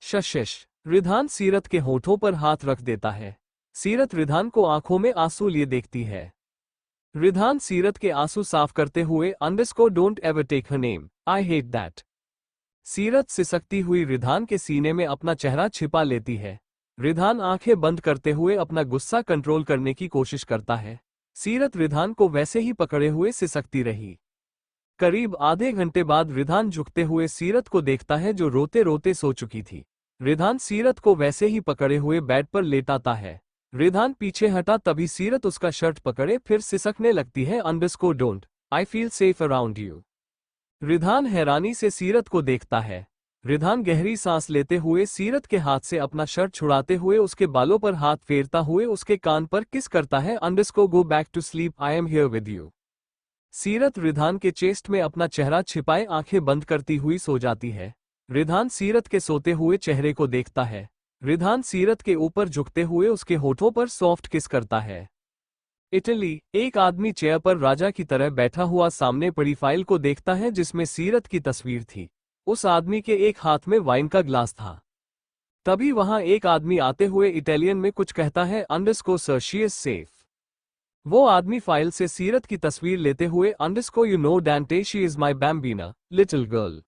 शशिश। रिधान सीरत के होठों पर हाथ रख देता है। सीरत रिधान को आंखों में आंसू लिए देखती है। रिधान सीरत के आंसू साफ करते हुए underscore don't ever take her name, I hate that. Seerat सिसकती हुई रिधान के सीने में अपना चेहरा छिपा लेती है। रिधान आंखें बंद करते हुए अपना गुस्सा कंट्रोल करने की कोशिश करता है। सीरत रिधान को वैसे ही पकड़े हुए सिसकती रही। करीब आधे घंटे बाद रिधान झुकते हुए सीरत को देखता है जो रोते रोते सो चुकी थी। रिधान सीरत को वैसे ही पकड़े हुए बेड पर लेटाता है। रिधान पीछे हटा तभी सीरत उसका शर्ट पकड़े फिर सिसकने लगती है underscore don't, I feel safe around you. Ridhan हैरानी से सीरत को देखता है। रिधान गहरी सांस लेते हुए सीरत के हाथ से अपना शर्ट छुड़ाते हुए उसके बालों पर हाथ फेरता हुए उसके कान पर किस करता है underscore go back to sleep I am here with you. Seerat Ridhan के चेस्ट में अपना चेहरा छिपाए आंखें बंद करती हुई सो जाती है। रिधान सीरत के सोते हुए चेहरे को देखता है। रिधान सीरत के ऊपर झुकते हुए उसके होठों पर सॉफ्ट किस करता है। इटली। एक आदमी चेयर पर राजा की तरह बैठा हुआ सामने पड़ी फाइल को देखता है जिसमें सीरत की तस्वीर थी। उस आदमी के एक हाथ में वाइन का ग्लास था। तभी वहां एक आदमी आते हुए इटालियन में कुछ कहता है underscore sir she is safe. वो आदमी फाइल से सीरत की तस्वीर लेते हुए underscore you know Dante she is my bambina little girl.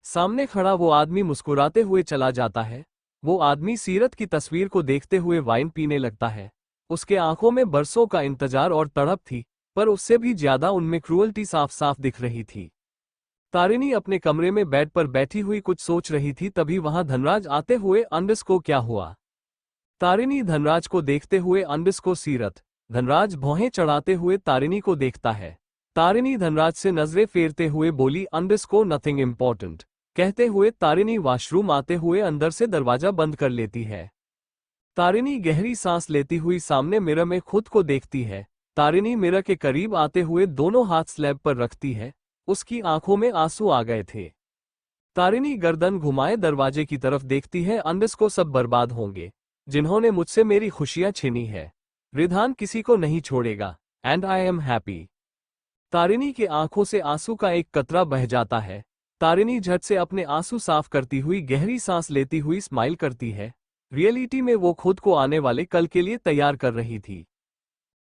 सामने खड़ा वो आदमी मुस्कुराते हुए चला जाता है। वो आदमी सीरत की तस्वीर को देखते हुए वाइन पीने लगता है। उसके आंखों में बरसों का इंतजार और तड़प थी, पर उससे भी ज्यादा उनमें क्रूअल्टी साफ साफ दिख रही थी। तारिणी अपने कमरे में बेड पर बैठी हुई कुछ सोच रही थी तभी वहां धनराज आते हुए अंडरस्कोर क्या हुआ। तारिणी धनराज को देखते हुए अंडरस्कोर सीरत। धनराज भौहें चढ़ाते हुए तारिणी को देखता है। तारिणी धनराज से नजरें फेरते हुए बोली अंडरस्कोर नथिंग इम्पोर्टेंट, कहते हुए तारिणी वॉशरूम आते हुए अंदर से दरवाजा बंद कर लेती है। तारिणी गहरी सांस लेती हुई सामने मिरर में खुद को देखती है। तारिणी मिरर के करीब आते हुए दोनों हाथ स्लैब पर रखती है। उसकी आंखों में आंसू आ गए थे। तारिणी गर्दन घुमाए दरवाजे की तरफ देखती है अंडरस्कोर सब बर्बाद होंगे जिन्होंने मुझसे मेरी खुशियां छीनी है। रिधान किसी को नहीं छोड़ेगा। And I am happy. Tarini के आंखों से आंसू का एक कतरा बह जाता है। तारिणी झट से अपने आंसू साफ करती हुई गहरी सांस लेती हुई स्माइल करती है। रियलिटी में वो खुद को आने वाले कल के लिए तैयार कर रही थी।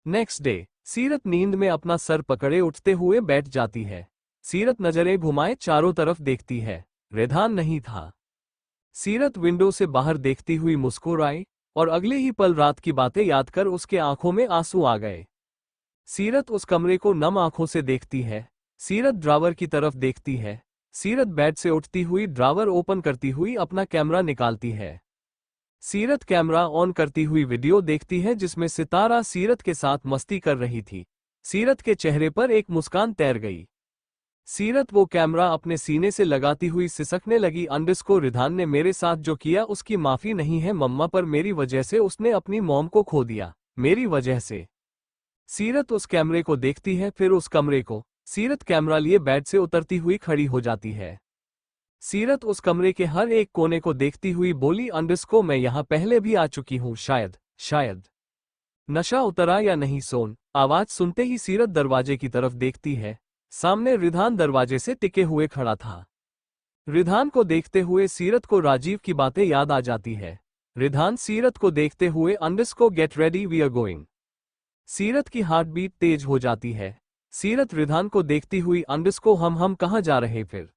नेक्स्ट डे सीरत नींद में अपना सर पकड़े उठते हुए बैठ जाती है। सीरत नजरें घुमाए चारों तरफ देखती है। रिधान नहीं था। सीरत विंडो से बाहर देखती हुई मुस्कुराई और अगले ही पल रात की बातें याद कर उसके आंखों में आंसू आ गए। सीरत उस कमरे को नम आंखों से देखती है। सीरत ड्रावर की तरफ देखती है। सीरत बेड से उठती हुई ड्रावर ओपन करती हुई अपना कैमरा निकालती है। सीरत कैमरा ऑन करती हुई वीडियो देखती है जिसमें सितारा सीरत के साथ मस्ती कर रही थी। सीरत के चेहरे पर एक मुस्कान तैर गई। सीरत वो कैमरा अपने सीने से लगाती हुई सिसकने लगी। अंडरस्को रिधान ने मेरे साथ जो किया उसकी माफी नहीं है मम्मा, पर मेरी वजह से उसने अपनी मॉम को खो दिया, मेरी वजह से। सीरत उस कैमरे को देखती है, फिर उस कमरे को। सीरत कैमरा लिए बेड से उतरती हुई खड़ी हो जाती है। सीरत उस कमरे के हर एक कोने को देखती हुई बोली, अंडरस्को मैं यहां पहले भी आ चुकी हूं, शायद नशा उतरा या नहीं सोन। आवाज सुनते ही सीरत दरवाजे की तरफ देखती है। सामने रिधान दरवाजे से टिके हुए खड़ा था। रिधान को देखते हुए सीरत को राजीव की बातें याद आ जाती है। रिधान सीरत को देखते हुए, underscore get ready we are going. Seerat की हार्ट बीट तेज हो जाती है। सीरत रिधान को देखती हुई, अंडरस्को हम कहाँ जा रहे फिर।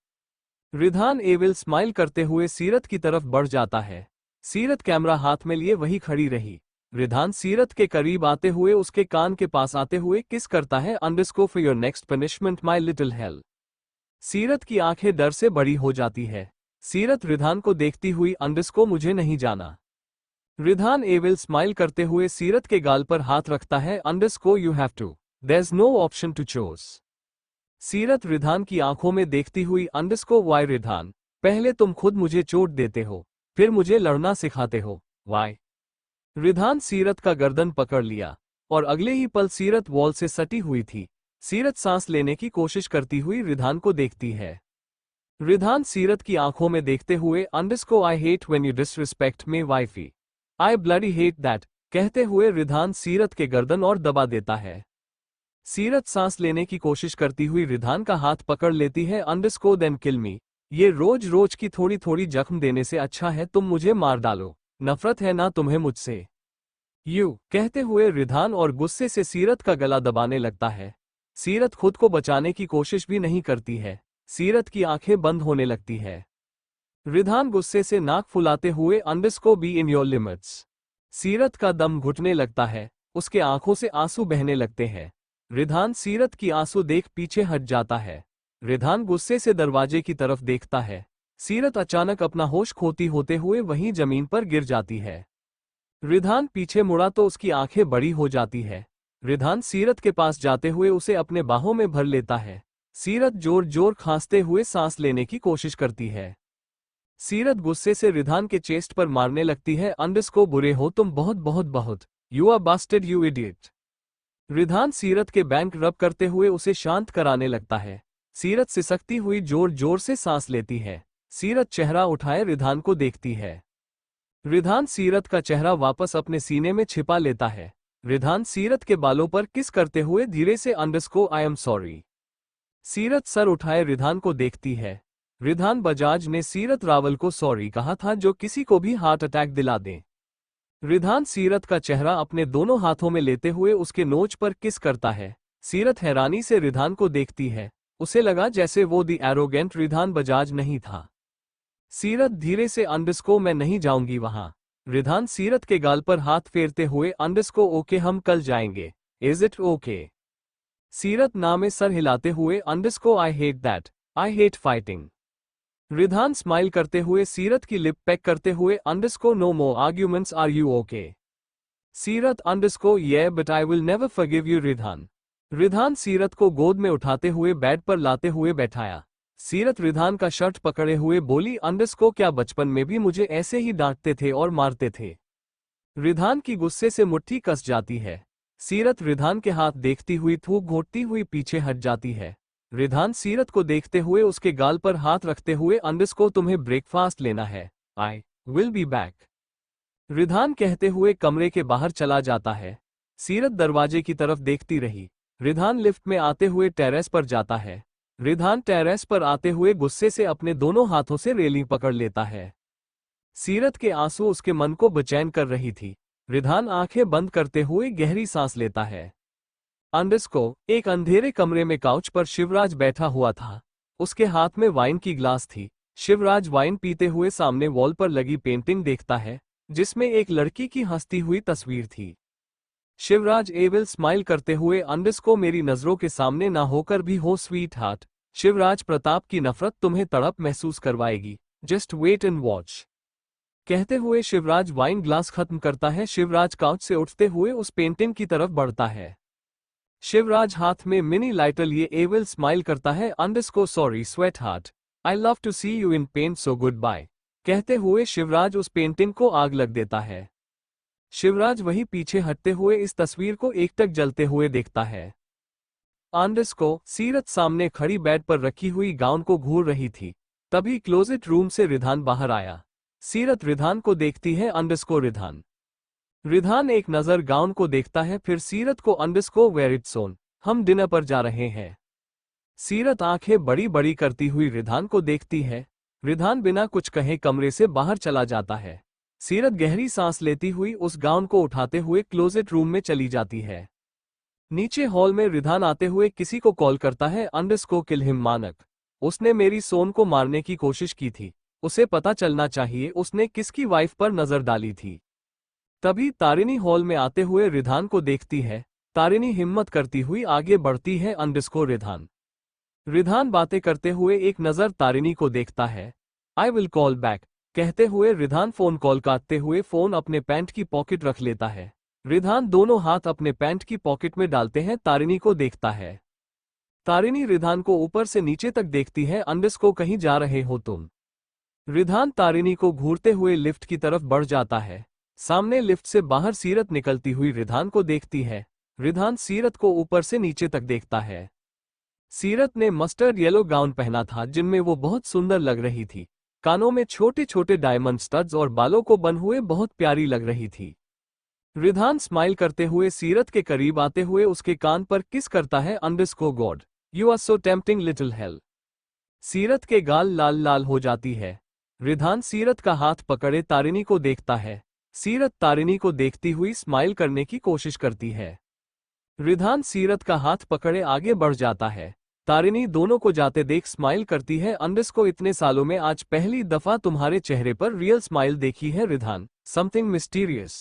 रिधान एविल स्माइल करते हुए सीरत की तरफ बढ़ जाता है। सीरत कैमरा हाथ में लिए वही खड़ी रही। रिधान सीरत के करीब आते हुए उसके कान के पास आते हुए किस करता है, अंडरस्को for your next punishment my little hell. सीरत की आंखें डर से बड़ी हो जाती है। सीरत रिधान को देखती हुई, अंडरस्को मुझे नहीं जाना। रिधान एविल स्माइल करते हुए सीरत के गाल पर हाथ रखता है, underscore you have to, there is no option to choose. Seerat Ridhan की आंखों में देखती हुई, अंडरस्को वाई रिधान, पहले तुम खुद मुझे चोट देते हो, फिर मुझे लड़ना सिखाते हो, वाई। रिधान सीरत का गर्दन पकड़ लिया और अगले ही पल सीरत वॉल से सटी हुई थी। सीरत सांस लेने की कोशिश करती हुई रिधान को देखती है। रिधान सीरत की आंखों में देखते हुए, underscore I hate when you disrespect me wifey, I bloody hate that, कहते हुए रिधान सीरत के गर्दन और दबा देता है। सीरत सांस लेने की कोशिश करती हुई रिधान का हाथ पकड़ लेती है, अंडरस्को देन किल मी, ये रोज रोज की थोड़ी थोड़ी जख्म देने से अच्छा है तुम मुझे मार डालो, नफरत है ना तुम्हें मुझसे, यू, कहते हुए रिधान और गुस्से से सीरत का गला दबाने लगता है। सीरत खुद को बचाने की कोशिश भी नहीं करती है। सीरत की आंखें बंद होने लगती है। रिधान गुस्से से नाक फुलाते हुए, अंडरस्को बी इन योर लिमिट्स। सीरत का दम घुटने लगता है, उसके आंखों से आंसू बहने लगते हैं। रिधान सीरत की आंसू देख पीछे हट जाता है। रिधान गुस्से से दरवाजे की तरफ देखता है। सीरत अचानक अपना होश खोती होते हुए वहीं जमीन पर गिर जाती है। रिधान पीछे मुड़ा तो उसकी आंखें बड़ी हो जाती है। रिधान सीरत के पास जाते हुए उसे अपने बाहों में भर लेता है। सीरत जोर जोर खांसते हुए सांस लेने की कोशिश करती है। सीरत गुस्से से रिधान के चेस्ट पर मारने लगती है, अंडरस्को बुरे हो तुम बहुत बहुत बहुत, you are bastard you idiot. Ridhan Seerat के बैंक रब करते हुए उसे शांत कराने लगता है। सीरत सिसकती हुई जोर जोर से सांस लेती है। सीरत चेहरा उठाए रिधान को देखती है। रिधान सीरत का चेहरा वापस अपने सीने में छिपा लेता है। रिधान सीरत के बालों पर किस करते हुए धीरे से, अंडरस्को आई एम सॉरी। सीरत सर उठाए रिधान को देखती है। रिधान बजाज ने सीरत रावल को सॉरी कहा था जो किसी को भी हार्ट अटैक दिला दे। रिधान सीरत का चेहरा अपने दोनों हाथों में लेते हुए उसके नोच पर किस करता है। सीरत हैरानी से रिधान को देखती है। उसे लगा जैसे वो दी एरोगेंट रिधान बजाज नहीं था। सीरत धीरे से, अंडरस्को मैं नहीं जाऊंगी वहां। रिधान सीरत के गाल पर हाथ फेरते हुए, अंडरस्को ओके हम कल जाएंगे, इज इट ओके। सीरत ना में सर हिलाते हुए, underscore I hate that, I hate fighting. Ridhan smile करते हुए सीरत की लिप पैक करते हुए, underscore no more arguments are you okay. Seerat underscore yeah but I will never forgive you Ridhan. Ridhan Seerat को गोद में उठाते हुए बेड पर लाते हुए बैठाया। सीरत रिधान का शर्ट पकड़े हुए बोली, अंडरस्को क्या बचपन में भी मुझे ऐसे ही डांटते थे और मारते थे। रिधान की गुस्से से मुट्ठी कस जाती है। सीरत रिधान के हाथ देखती हुई थूक घोटती हुई पीछे हट जाती है। रिधान सीरत को देखते हुए उसके गाल पर हाथ रखते हुए, अंडरस्को तुम्हें ब्रेकफास्ट लेना है, आई विल बी बैक। रिधान कहते हुए कमरे के बाहर चला जाता है। सीरत दरवाजे की तरफ देखती रही। रिधान लिफ्ट में आते हुए टेरेस पर जाता है। रिधान टेरेस पर आते हुए गुस्से से अपने दोनों हाथों से रेलिंग पकड़ लेता है। सीरत के आंसू उसके मन को बेचैन कर रही थी। रिधान आंखें बंद करते हुए गहरी सांस लेता है। अंडरस्को एक अंधेरे कमरे में काउच पर शिवराज बैठा हुआ था। उसके हाथ में वाइन की ग्लास थी। शिवराज वाइन पीते हुए सामने वॉल पर लगी पेंटिंग देखता है, जिसमें एक लड़की की हंसती हुई तस्वीर थी। शिवराज एविल स्माइल करते हुए अंडरस्को मेरी नजरों के सामने ना होकर भी हो स्वीट हार्ट। शिवराज प्रताप की नफरत तुम्हें तड़प महसूस करवाएगी। Just wait and watch. कहते हुए शिवराज वाइन ग्लास खत्म करता है। शिवराज काउच से उठते हुए उस पेंटिंग की तरफ बढ़ता है। शिवराज हाथ में मिनी लाइटर लिए एविल स्माइल करता है। Underscore sorry sweetheart, I love to see you in pain so goodbye. कहते हुए शिवराज उस पेंटिंग को आग लग देता है। शिवराज वहीं पीछे हटते हुए इस तस्वीर को एकटक जलते हुए देखता है। अंडरस्को सीरत सामने खड़ी बेड पर रखी हुई गाउन को घूर रही थी। तभी क्लोजेट रूम से रिधान बाहर आया। सीरत रिधान को देखती है। अंडरस्को रिधान। रिधान एक नजर गाउन को देखता है, फिर सीरत को। अंडरस्को वेयर इट्स ऑन, हम डिनर पर जा रहे हैं। सीरत आंखें बड़ी बड़ी करती हुई रिधान को देखती है। रिधान बिना कुछ कहे कमरे से बाहर चला जाता है। सीरत गहरी सांस लेती हुई उस गाउन को उठाते हुए क्लोजेट रूम में चली जाती है। नीचे हॉल में रिधान आते हुए किसी को कॉल करता है। अंडरस्को किल हिम मानक, उसने मेरी सोन को मारने की कोशिश की थी। उसे पता चलना चाहिए उसने किसकी वाइफ पर नजर डाली थी। तभी तारिणी हॉल में आते हुए रिधान को देखती है। तारिणी हिम्मत करती हुई आगे बढ़ती है। अंडरस्को रिधान। रिधान बातें करते हुए एक नजर तारिणी को देखता है। आई विल कॉल बैक कहते हुए रिधान फोन कॉल काटते हुए फोन अपने पैंट की पॉकेट रख लेता है। रिधान दोनों हाथ अपने पैंट की पॉकेट में डालते हैं। तारिणी को देखता है। तारिणी रिधान को ऊपर से नीचे तक देखती है। अंडरस्को कहीं जा रहे हो तुम। रिधान तारिणी को घूरते हुए लिफ्ट की तरफ बढ़ जाता है। सामने लिफ्ट से बाहर सीरत निकलती हुई रिधान को देखती है। रिधान सीरत को ऊपर से नीचे तक देखता है। सीरत ने मस्टर्ड येलो गाउन पहना था, जिनमें वो बहुत सुंदर लग रही थी। कानों में छोटे छोटे डायमंड स्टड्स और बालों को बन हुए बहुत प्यारी लग रही थी। रिधान स्माइल करते हुए सीरत के करीब आते हुए उसके कान पर किस करता है। Underscore god, you are so tempting little hell. Seerat के गाल लाल लाल हो जाती है। रिधान सीरत का हाथ पकड़े तारिणी को देखता है। सीरत तारिणी को देखती हुई स्माइल करने की कोशिश करती है। रिधान सीरत का हाथ पकड़े आगे बढ़ जाता है। तारिणी दोनों को जाते देख स्माइल करती है। अंडरस्को इतने सालों में आज पहली दफा तुम्हारे चेहरे पर रियल स्माइल देखी है रिधान, समथिंग मिस्टीरियस।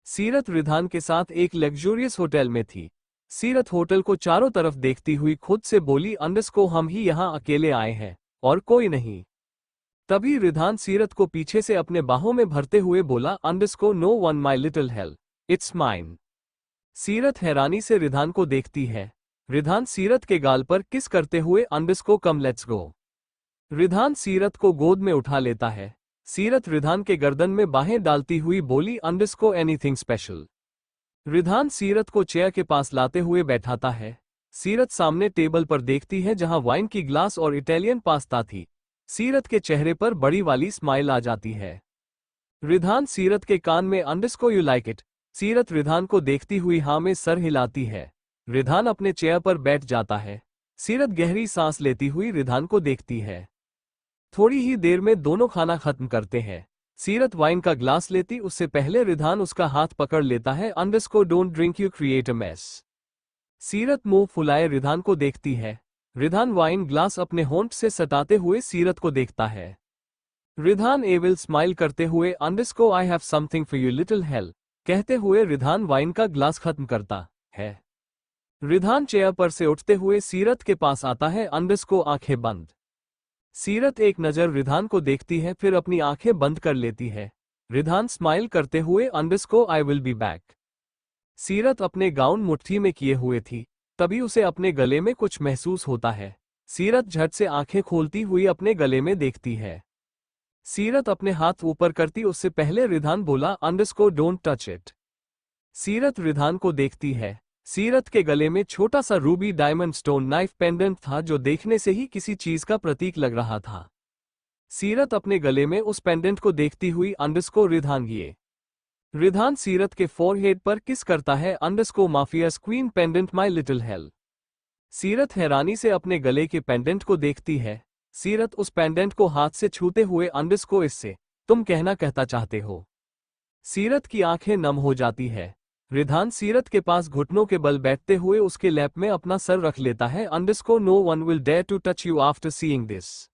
सीरत रिधान के साथ एक लग्जूरियस होटल में थी। सीरत होटल को चारों तरफ देखती हुई खुद से बोली, अंडरस्को हम ही यहाँ अकेले आए हैं और कोई नहीं। तभी रिधान सीरत को पीछे से अपने बाहों में भरते हुए बोला, underscore no one my little hell, it's mine. Seerat हैरानी से रिधान को देखती है। रिधान सीरत के गाल पर किस करते हुए, अंडरस्को come let's go. Ridhan Seerat को गोद में उठा लेता है। सीरत रिधान के गर्दन में बाहें डालती हुई बोली, अंडरस्को एनीथिंग स्पेशल। रिधान सीरत को चेयर के पास लाते हुए बैठाता है। सीरत सामने टेबल पर देखती है जहां वाइन की ग्लास और इटालियन पास्ता थी। सीरत के चेहरे पर बड़ी वाली स्माइल आ जाती है। रिधान सीरत के कान में, अंडरस्को you like it. Seerat Ridhan को देखती हुई हाँ में सर हिलाती है। रिधान अपने चेयर पर बैठ जाता है। सीरत गहरी सांस लेती हुई रिधान को देखती है। थोड़ी ही देर में दोनों खाना खत्म करते हैं। सीरत वाइन का ग्लास लेती उससे पहले रिधान उसका हाथ पकड़ लेता है। Underscore don't drink, you create a mess. सीरत मुंह फुलाए रिधान को देखती है। रिधान वाइन ग्लास अपने होंठ से सटाते हुए सीरत को देखता है। रिधान एविल स्माइल करते हुए, underscore I have something for you little hello कहते हुए रिधान वाइन का ग्लास खत्म करता है। रिधान चेयर पर से उठते हुए सीरत के पास आता है। अंडरस्को आंखें बंद। सीरत एक नजर रिधान को देखती है, फिर अपनी आंखें बंद कर लेती है। रिधान स्माइल करते हुए, underscore I will be back. सीरत अपने गाउन मुट्ठी में किए हुए थी। तभी उसे अपने गले में कुछ महसूस होता है। सीरत झट से आंखें खोलती हुई अपने गले में देखती है। सीरत अपने हाथ ऊपर करती उससे पहले रिधान बोला, अंडरस्को don't touch it. Seerat Ridhan को देखती है। सीरत के गले में छोटा सा Ruby diamond stone knife pendant था, जो देखने से ही किसी चीज का प्रतीक लग रहा था। सीरत अपने गले में उस पेंडेंट को देखती हुई, अंडरस्को रिधान ये रिधान सीरत के फोरहेड पर किस करता है underscore mafia's queen pendant my little hell. Seerat हैरानी से अपने गले के पेंडेंट को देखती है। सीरत उस पेंडेंट को हाथ से छूते हुए अंडरस्को इससे तुम कहता चाहते हो। सीरत की आंखें नम हो जाती है। रिधान सीरत के पास घुटनों के बल बैठते हुए उसके लैप में अपना सर रख लेता है। Underscore no one will dare to touch you after seeing this.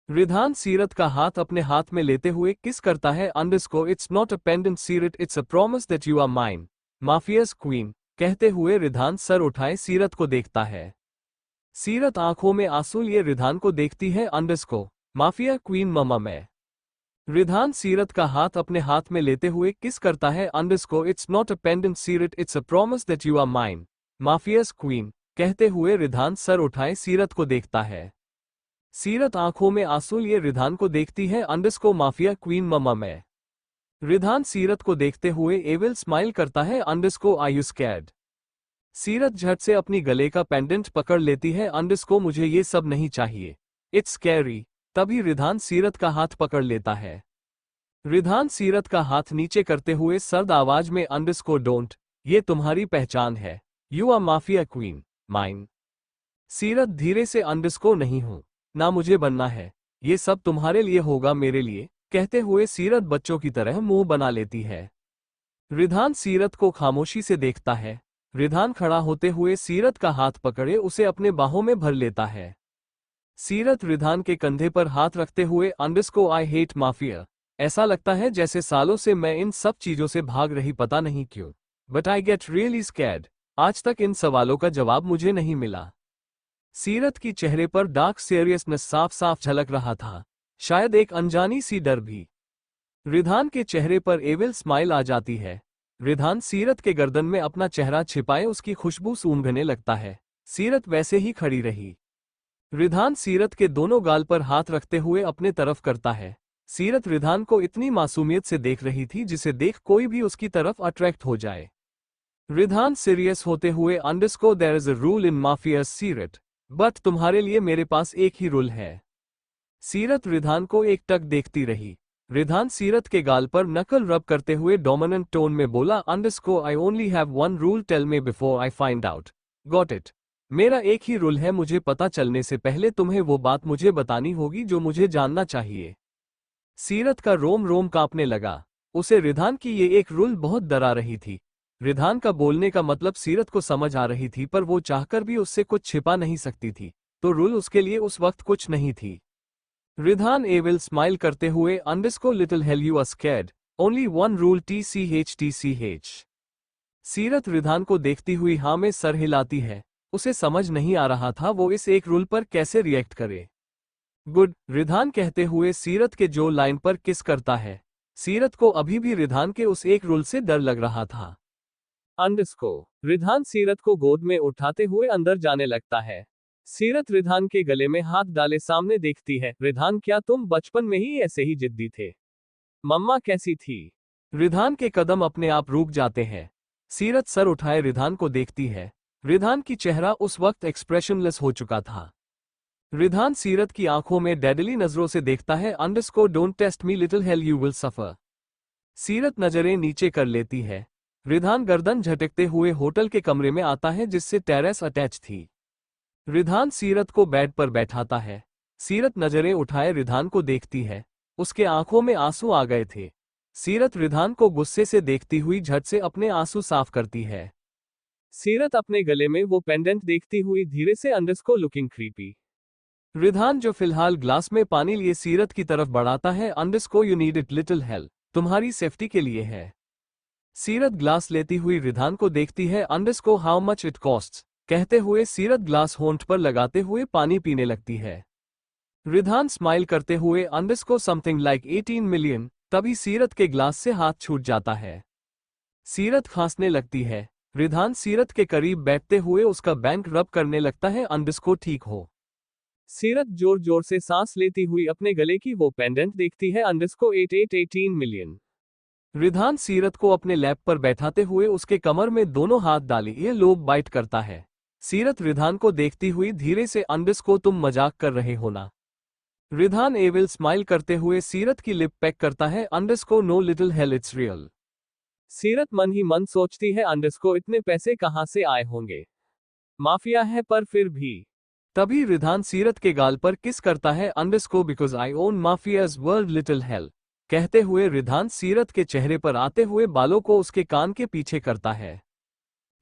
Ridhan Seerat का हाथ अपने हाथ में लेते हुए किस करता है। Underscore it's not a pendant Seerat it's a promise that you are mine mafia's queen. कहते हुए रिधान सर उठाए सीरत को देखता है। सीरत आंखों में आंसू लिए रिधान को देखती है। अंडरस्को माफिया क्वीन ममा मैं। रिधान सीरत का हाथ अपने हाथ में लेते हुए किस करता है। Underscore it's not a pendant Seerat it's a promise that you are mine mafia's queen. कहते हुए रिधान सर उठाए सीरत को देखता है। सीरत आंखों में आंसू लिए रिधान को देखती है। अंडरस्को माफिया क्वीन ममा मैं। रिधान सीरत को देखते हुए एविल स्माइल करता है। Underscore are you scared. Seerat झट से अपनी गले का पेंडेंट पकड़ लेती है। अंडरस्को मुझे ये सब नहीं चाहिए, इट्स स्कैरी। तभी रिधान सीरत का हाथ पकड़ लेता है। रिधान सीरत का हाथ नीचे करते हुए सर्द आवाज में अंडरस्को डोंट, ये तुम्हारी पहचान है, you are mafia queen mine. Seerat धीरे से अंडरस्को नहीं हूं, ना मुझे बनना है, ये सब तुम्हारे लिए होगा मेरे लिए। कहते हुए सीरत बच्चों की तरह मुंह बना लेती है। रिधान सीरत को खामोशी से देखता है। रिधान खड़ा होते हुए सीरत का हाथ पकड़े उसे अपने बाहों में भर लेता है। सीरत रिधान के कंधे पर हाथ रखते हुए अंडरस्को आई हेट माफिया। ऐसा लगता है जैसे सालों से मैं इन सब चीजों से भाग रही, पता नहीं क्यों, but I get really scared. आज तक इन सवालों का जवाब मुझे नहीं मिला। सीरत की चेहरे पर डार्क सीरियसनेस साफ साफ झलक रहा था, शायद एक अनजानी सी डर भी। रिधान के चेहरे पर एविल स्माइल आ जाती है। रिधान सीरत के गर्दन में अपना चेहरा छिपाए उसकी खुशबू सूंघने लगता है। सीरत वैसे ही खड़ी रही। रिधान सीरत के दोनों गाल पर हाथ रखते हुए अपने तरफ करता है। सीरत रिधान को इतनी मासूमियत से देख रही थी जिसे देख कोई भी उसकी तरफ अट्रैक्ट हो जाए। रिधान सीरियस होते हुए underscore there is a rule in mafias Seerat, but तुम्हारे लिए मेरे पास एक ही रूल है। सीरत रिधान को एकटक देखती रही। रिधान सीरत के गाल पर नकल रब करते हुए डोमिनेंट टोन में बोला, underscore I only have one rule, tell me before I find out, got it. मेरा एक ही रूल है, मुझे पता चलने से पहले तुम्हें वो बात मुझे बतानी होगी जो मुझे जानना चाहिए। सीरत का रोम रोम कांपने लगा। उसे रिधान की ये एक रूल बहुत डरा रही थी। रिधान का बोलने का मतलब सीरत को समझ आ रही थी, पर वो चाहकर भी उससे कुछ छिपा नहीं सकती थी, तो रूल उसके लिए उस वक्त कुछ नहीं थी। रिधान एविल स्माइल करते हुए, underscore little hell you are scared, only one rule TCH। Seerat Ridhan को देखती हुई हाँ में सर हिलाती है। उसे समझ नहीं आ रहा था वो इस एक रूल पर कैसे रिएक्ट करे। गुड, रिधान कहते हुए सीरत के जो लाइन पर किस करता है। सीरत को अभी भी रिधान के उस एक रूल से डर लग रहा था। अंडरस्को रिधान सीरत को गोद में उठाते हुए अंदर जाने लगता है। सीरत रिधान के गले में हाथ डाले सामने देखती है। रिधान, क्या तुम बचपन में ही ऐसे ही जिद्दी थे? मम्मा कैसी थी? रिधान के कदम अपने आप रुक जाते हैं। सीरत सर उठाए रिधान को देखती है। रिधान की चेहरा उस वक्त एक्सप्रेशनलेस हो चुका था। रिधान सीरत की आंखों में डेडली नजरों से देखता है। Underscore don't test me little hell you will suffer. Seerat नजरें नीचे कर लेती है। रिधान गर्दन झटकते हुए होटल के कमरे में आता है जिससे टेरेस अटैच थी। रिधान सीरत को बेड पर बैठाता है। सीरत नजरें उठाए रिधान को देखती है। उसके आंखों में आंसू आ गए थे। सीरत रिधान को गुस्से से देखती हुई झट से अपने आंसू साफ करती है। सीरत अपने गले में वो पेंडेंट देखती हुई धीरे से, अंडरस्को लुकिंग क्रीपी। रिधान जो फिलहाल ग्लास में पानी लिए सीरत की तरफ बढ़ाता है। Underscore you need it little hello, तुम्हारी सेफ्टी के लिए है। सीरत ग्लास लेती हुई रिधान को देखती है। Underscore how much it costs, कहते हुए सीरत ग्लास होंठ पर लगाते हुए पानी पीने लगती है। रिधान स्माइल करते हुए, अंडरस्को समथिंग लाइक 18 मिलियन। तभी सीरत के ग्लास से हाथ छूट जाता है। सीरत खांसने लगती है। रिधान सीरत के करीब बैठते हुए उसका बैंक रब करने लगता है। अंडरस्को ठीक हो। सीरत जोर जोर से सांस लेती हुई अपने गले की वो पेंडेंट देखती है। अंडरस्को 18 मिलियन। रिधान सीरत को अपने लैप पर बैठाते हुए उसके कमर में दोनों हाथ डाली ये लोब बाइट करता है। सीरत रिधान को देखती हुई धीरे से, अंडरस्को तुम मजाक कर रहे हो ना? रिधान एविल स्माइल करते हुए सीरत की लिप पैक करता है। Underscore know little hell it's real. सीरत मन ही मन सोचती है अंडरस्को इतने पैसे कहाँ से आए होंगे। माफिया है पर फिर भी। तभी रिधान सीरत के गाल पर किस करता है अंडरस्को because I own mafias world little hello. कहते हुए रिधान सीरत के चेहरे पर आते हुए बालों को उसके कान के पीछे करता है।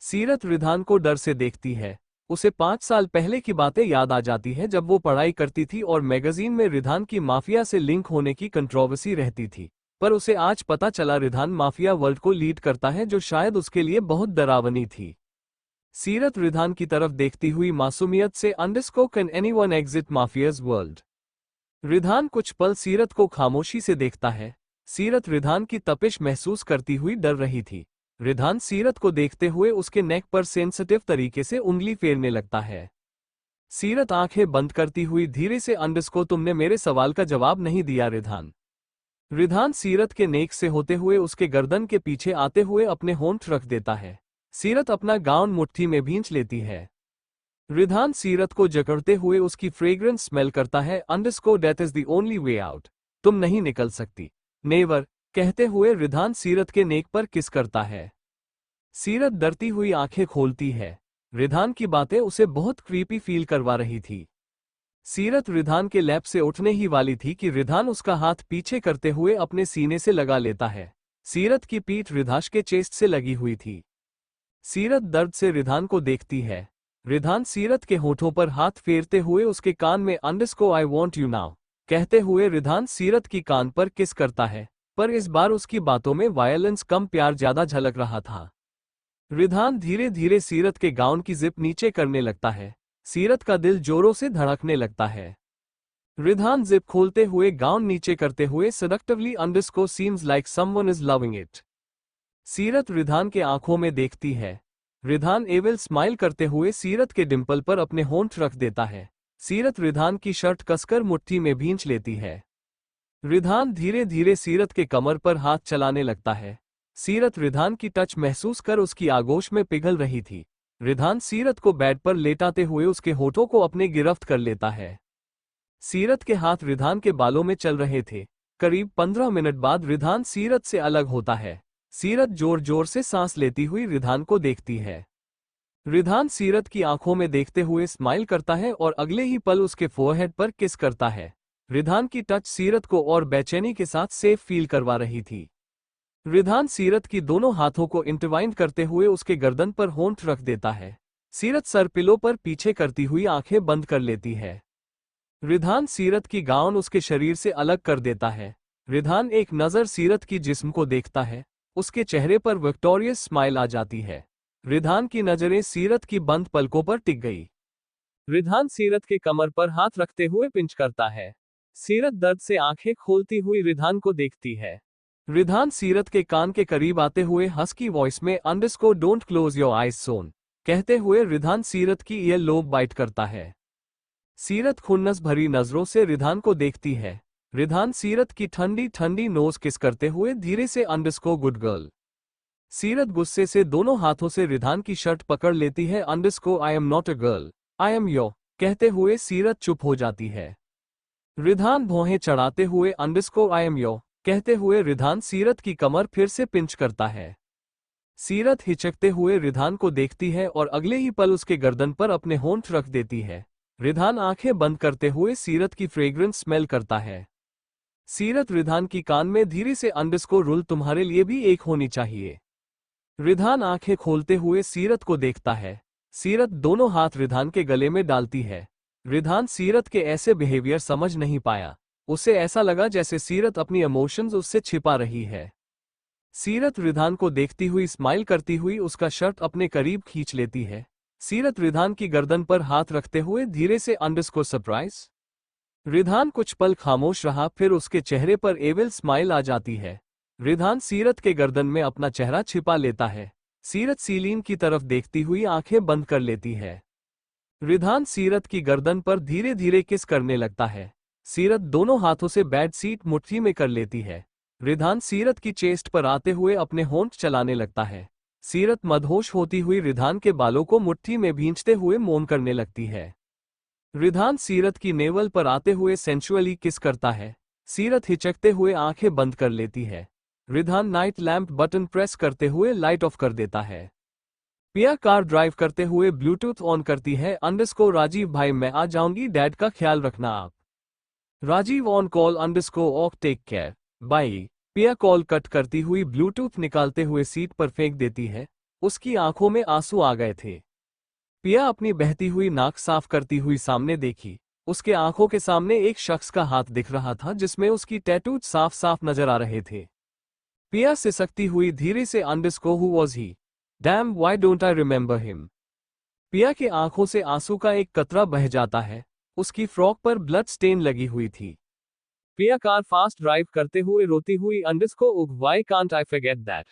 सीरत रिधान को डर से देखती है। उसे 5 साल पहले की बातें याद आ जाती है जब वो पढ़ाई करती थी और मैगजीन में रिधान की माफिया से लिंक होने की कंट्रोवर्सी रहती थी। पर उसे आज पता चला रिधान माफिया वर्ल्ड को लीड करता है जो शायद उसके लिए बहुत डरावनी थी। सीरत रिधान की तरफ देखती हुई मासूमियत से अंडरस्को can anyone exit mafias world. Ridhan कुछ पल सीरत को खामोशी से देखता है। सीरत रिधान की तपिश महसूस करती हुई डर रही थी। रिधान सीरत को देखते हुए उसके नेक पर सेंसिटिव तरीके से उंगली फेरने लगता है। सीरत आंखें बंद करती हुई धीरे से अंडरस्को तुमने मेरे सवाल का जवाब नहीं दिया रिधान। रिधान सीरत के नेक से होते हुए उसके गर्दन के पीछे आते हुए अपने होंठ रख देता है। सीरत अपना गाउन मुट्ठी में भींच लेती है। रिधान सीरत को जकड़ते हुए उसकी फ्रेग्रेंस स्मेल करता है। अंडरस्को that is the only way out. तुम नहीं निकल सकती। नेवर। कहते हुए रिधान सीरत के नेक पर किस करता है। सीरत डरती हुई आंखें खोलती है। रिधान की बातें उसे बहुत क्रीपी फील करवा रही थी। सीरत रिधान के लैप से उठने ही वाली थी कि रिधान उसका हाथ पीछे करते हुए अपने सीने से लगा लेता है। सीरत की पीठ रिधाश के चेस्ट से लगी हुई थी। सीरत दर्द से रिधान को देखती है। रिधान सीरत के होठों पर हाथ फेरते हुए उसके कान में अंडरस्को आई वॉन्ट यू नाउ कहते हुए रिधान सीरत की कान पर किस करता है। पर इस बार उसकी बातों में वायलेंस कम प्यार ज्यादा झलक रहा था। रिधान धीरे धीरे सीरत के गाउन की जिप नीचे करने लगता है। सीरत का दिल जोरों से धड़कने लगता है। रिधान जिप खोलते हुए गाउन नीचे करते हुए seductively underscore seems like someone is loving it. Seerat Ridhan के आंखों में देखती है। रिधान एविल स्माइल करते हुए सीरत के डिंपल पर अपने होंठ रख देता है। सीरत रिधान की शर्ट कसकर मुट्ठी में भींच लेती है। रिधान धीरे धीरे सीरत के कमर पर हाथ चलाने लगता है। सीरत रिधान की टच महसूस कर उसकी आगोश में पिघल रही थी। रिधान सीरत को बेड पर लेटाते हुए उसके होठों को अपने गिरफ्त कर लेता है। सीरत के हाथ रिधान के बालों में चल रहे थे। करीब 15 मिनट बाद रिधान सीरत से अलग होता है। सीरत जोर जोर से सांस लेती हुई रिधान को देखती है। रिधान सीरत की आंखों में देखते हुए स्माइल करता है और अगले ही पल उसके फोरहेड पर किस करता है। रिधान की टच सीरत को और बेचैनी के साथ सेफ फील करवा रही थी। रिधान सीरत की दोनों हाथों को इंटरवाइन करते हुए उसके गर्दन पर होंठ रख देता है। सीरत सर पिलो पर पीछे करती हुई आंखें बंद कर लेती है। रिधान सीरत की गाउन उसके शरीर से अलग कर देता है। रिधान एक नज़र सीरत की जिस्म को देखता है। उसके चेहरे पर विक्टोरियस स्माइल आ जाती है। रिधान की नजरें सीरत की बंद पलकों पर टिक गई। रिधान सीरत के कमर पर हाथ रखते हुए पिंच करता है। सीरत दर्द से आंखें खोलती हुई रिधान को देखती है। रिधान सीरत के कान के करीब आते हुए हस्की वॉइस में underscore don't close your eyes son कहते हुए रिधान सीरत की ईयर लोब बाइट करता है। सीरत खुन्नस भरी नजरों से रिधान को देखती है। रिधान सीरत की ठंडी ठंडी नोज किस करते हुए धीरे से अंडरस्को गुड गर्ल। सीरत गुस्से से दोनों हाथों से रिधान की शर्ट पकड़ लेती है। Underscore I am not a girl I am your कहते हुए सीरत चुप हो जाती है। रिधान भौहें चढ़ाते हुए अंडरस्को आई एम योर कहते हुए रिधान सीरत की कमर फिर से पिंच करता है। सीरत हिचकते हुए रिधान को देखती है और अगले ही पल उसके गर्दन पर अपने होंठ रख देती है। रिधान आंखें बंद करते हुए सीरत की फ्रेग्रेंस स्मेल करता है। सीरत रिधान की कान में धीरे से अंडरस्को रूल तुम्हारे लिए भी एक होनी चाहिए। रिधान आंखें खोलते हुए सीरत को देखता है। सीरत दोनों हाथ रिधान के गले में डालती है। रिधान सीरत के ऐसे बिहेवियर समझ नहीं पाया। उसे ऐसा लगा जैसे सीरत अपनी इमोशंस उससे छिपा रही है। सीरत रिधान को देखती हुई स्माइल करती हुई उसका शर्ट अपने करीब खींच लेती है। सीरत रिधान की गर्दन पर हाथ रखते हुए धीरे से अंडरस्को सरप्राइज। रिधान कुछ पल खामोश रहा, फिर उसके चेहरे पर एविल स्माइल आ जाती है। रिधान सीरत के गर्दन में अपना चेहरा छिपा लेता है। सीरत सीलीन की तरफ देखती हुई आंखें बंद कर लेती है। रिधान सीरत की गर्दन पर धीरे धीरे किस करने लगता है। सीरत दोनों हाथों से बेड सीट मुट्ठी में कर लेती है। रिधान सीरत की चेस्ट पर आते हुए अपने होंठ चलाने लगता है। सीरत मदहोश होती हुई रिधान के बालों को मुट्ठी में भींचते हुए मौन करने लगती है। रिधान सीरत की नेवल पर आते हुए सेंचुअली किस करता है। सीरत हिचकते हुए आंखें बंद कर लेती है। Ridhan night lamp button press करते हुए लाइट ऑफ कर देता है। पिया कार ड्राइव करते हुए ब्लूटूथ ऑन करती है। अंडरस्कोर राजीव भाई मैं आ जाऊंगी, डैड का ख्याल रखना आप। राजीव ऑन कॉल अंडरस्कोर ऑक टेक केयर बाई। पिया कॉल कट करती हुई ब्लूटूथ निकालते हुए सीट पर फेंक देती है। उसकी आंखों में आंसू आ गए थे। पिया अपनी बहती हुई नाक साफ करती हुई सामने देखी। उसके आंखों के सामने एक शख्स का हाथ दिख रहा था जिसमें उसकी टैटूज साफ साफ नजर आ रहे थे। पिया सिसकती हुई धीरे से underscore who was he, dam why don't I remember him. पिया की आंखों से आंसू का एक कतरा बह जाता है। उसकी फ्रॉक पर ब्लड स्टेन लगी हुई थी। पिया कार फास्ट ड्राइव करते हुए रोती हुई अंडरस्कोर उग why can't I forget that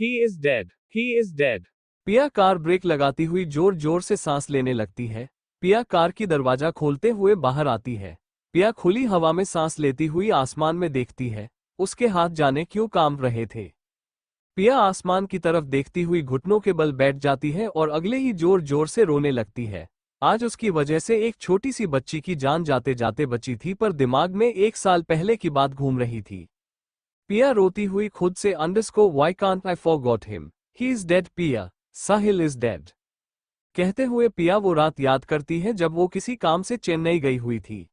he is dead, he is dead. पिया कार ब्रेक लगाती हुई जोर जोर से सांस लेने लगती है। पिया कार की दरवाजा खोलते हुए बाहर आती है। पिया खुली हवा में सांस लेती हुई आसमान में देखती है। उसके हाथ जाने क्यों कांप रहे थे। पिया आसमान की तरफ देखती हुई घुटनों के बल बैठ जाती है और अगले ही जोर जोर से रोने लगती है। आज उसकी वजह से एक छोटी सी बच्ची की जान जाते जाते बची थी, पर दिमाग में 1 साल पहले की बात घूम रही थी। पिया रोती हुई खुद से underscore why can't I forgot him, he is dead पिया, साहिल इज डेड कहते हुए पिया वो रात याद करती है जब वो किसी काम से चेन्नई गई हुई थी।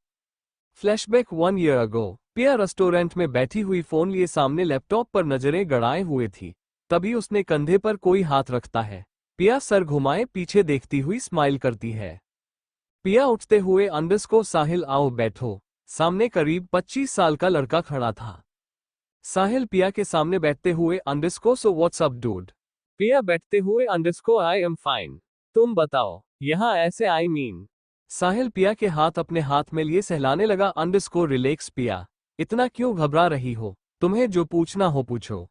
Flashback 1 year ago. पिया रेस्टोरेंट में बैठी हुई फोन लिए सामने लैपटॉप पर नजरें गड़ाए हुए थी। तभी उसने कंधे पर कोई हाथ रखता है। पिया सर घुमाए पीछे देखती हुई स्माइल करती है। पिया उठते हुए अंडरस्कोर साहिल आओ बैठो। सामने करीब 25 साल का लड़का खड़ा था। साहिल पिया के सामने बैठते हुए underscore so what's up dude. पिया बैठते हुए अंडरस्कोर आई एम फाइन, तुम बताओ यहाँ ऐसे आई मीन। साहिल पिया के हाथ अपने हाथ में लिए सहलाने लगा। अंडरस्कोर रिलैक्स पिया, इतना क्यों घबरा रही हो, तुम्हें जो पूछना हो पूछो।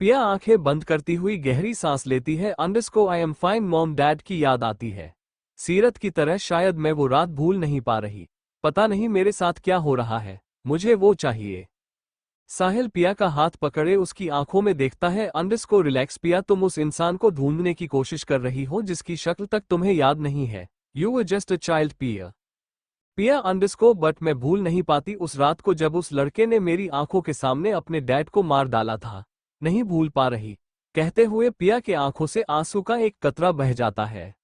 पिया आंखें बंद करती हुई गहरी सांस लेती है। Underscore I am fine mom dad की याद आती है। सीरत की तरह शायद मैं वो रात भूल नहीं पा रही। पता नहीं मेरे साथ क्या हो रहा है, मुझे वो चाहिए। साहिल पिया का हाथ पकड़े उसकी आंखों में देखता है। अंडरस्कोर रिलैक्स पिया, तुम उस इंसान को ढूंढने की कोशिश कर रही हो जिसकी शक्ल तक तुम्हें याद नहीं है। You were just a child पिया। पिया अंडरस्कोर बट मैं भूल नहीं पाती उस रात को जब उस लड़के ने मेरी आंखों के सामने अपने डैड को मार डाला था। नहीं भूल पा रही। कहते हुए पिया के आंखों से आंसू का एक कतरा बह जाता है।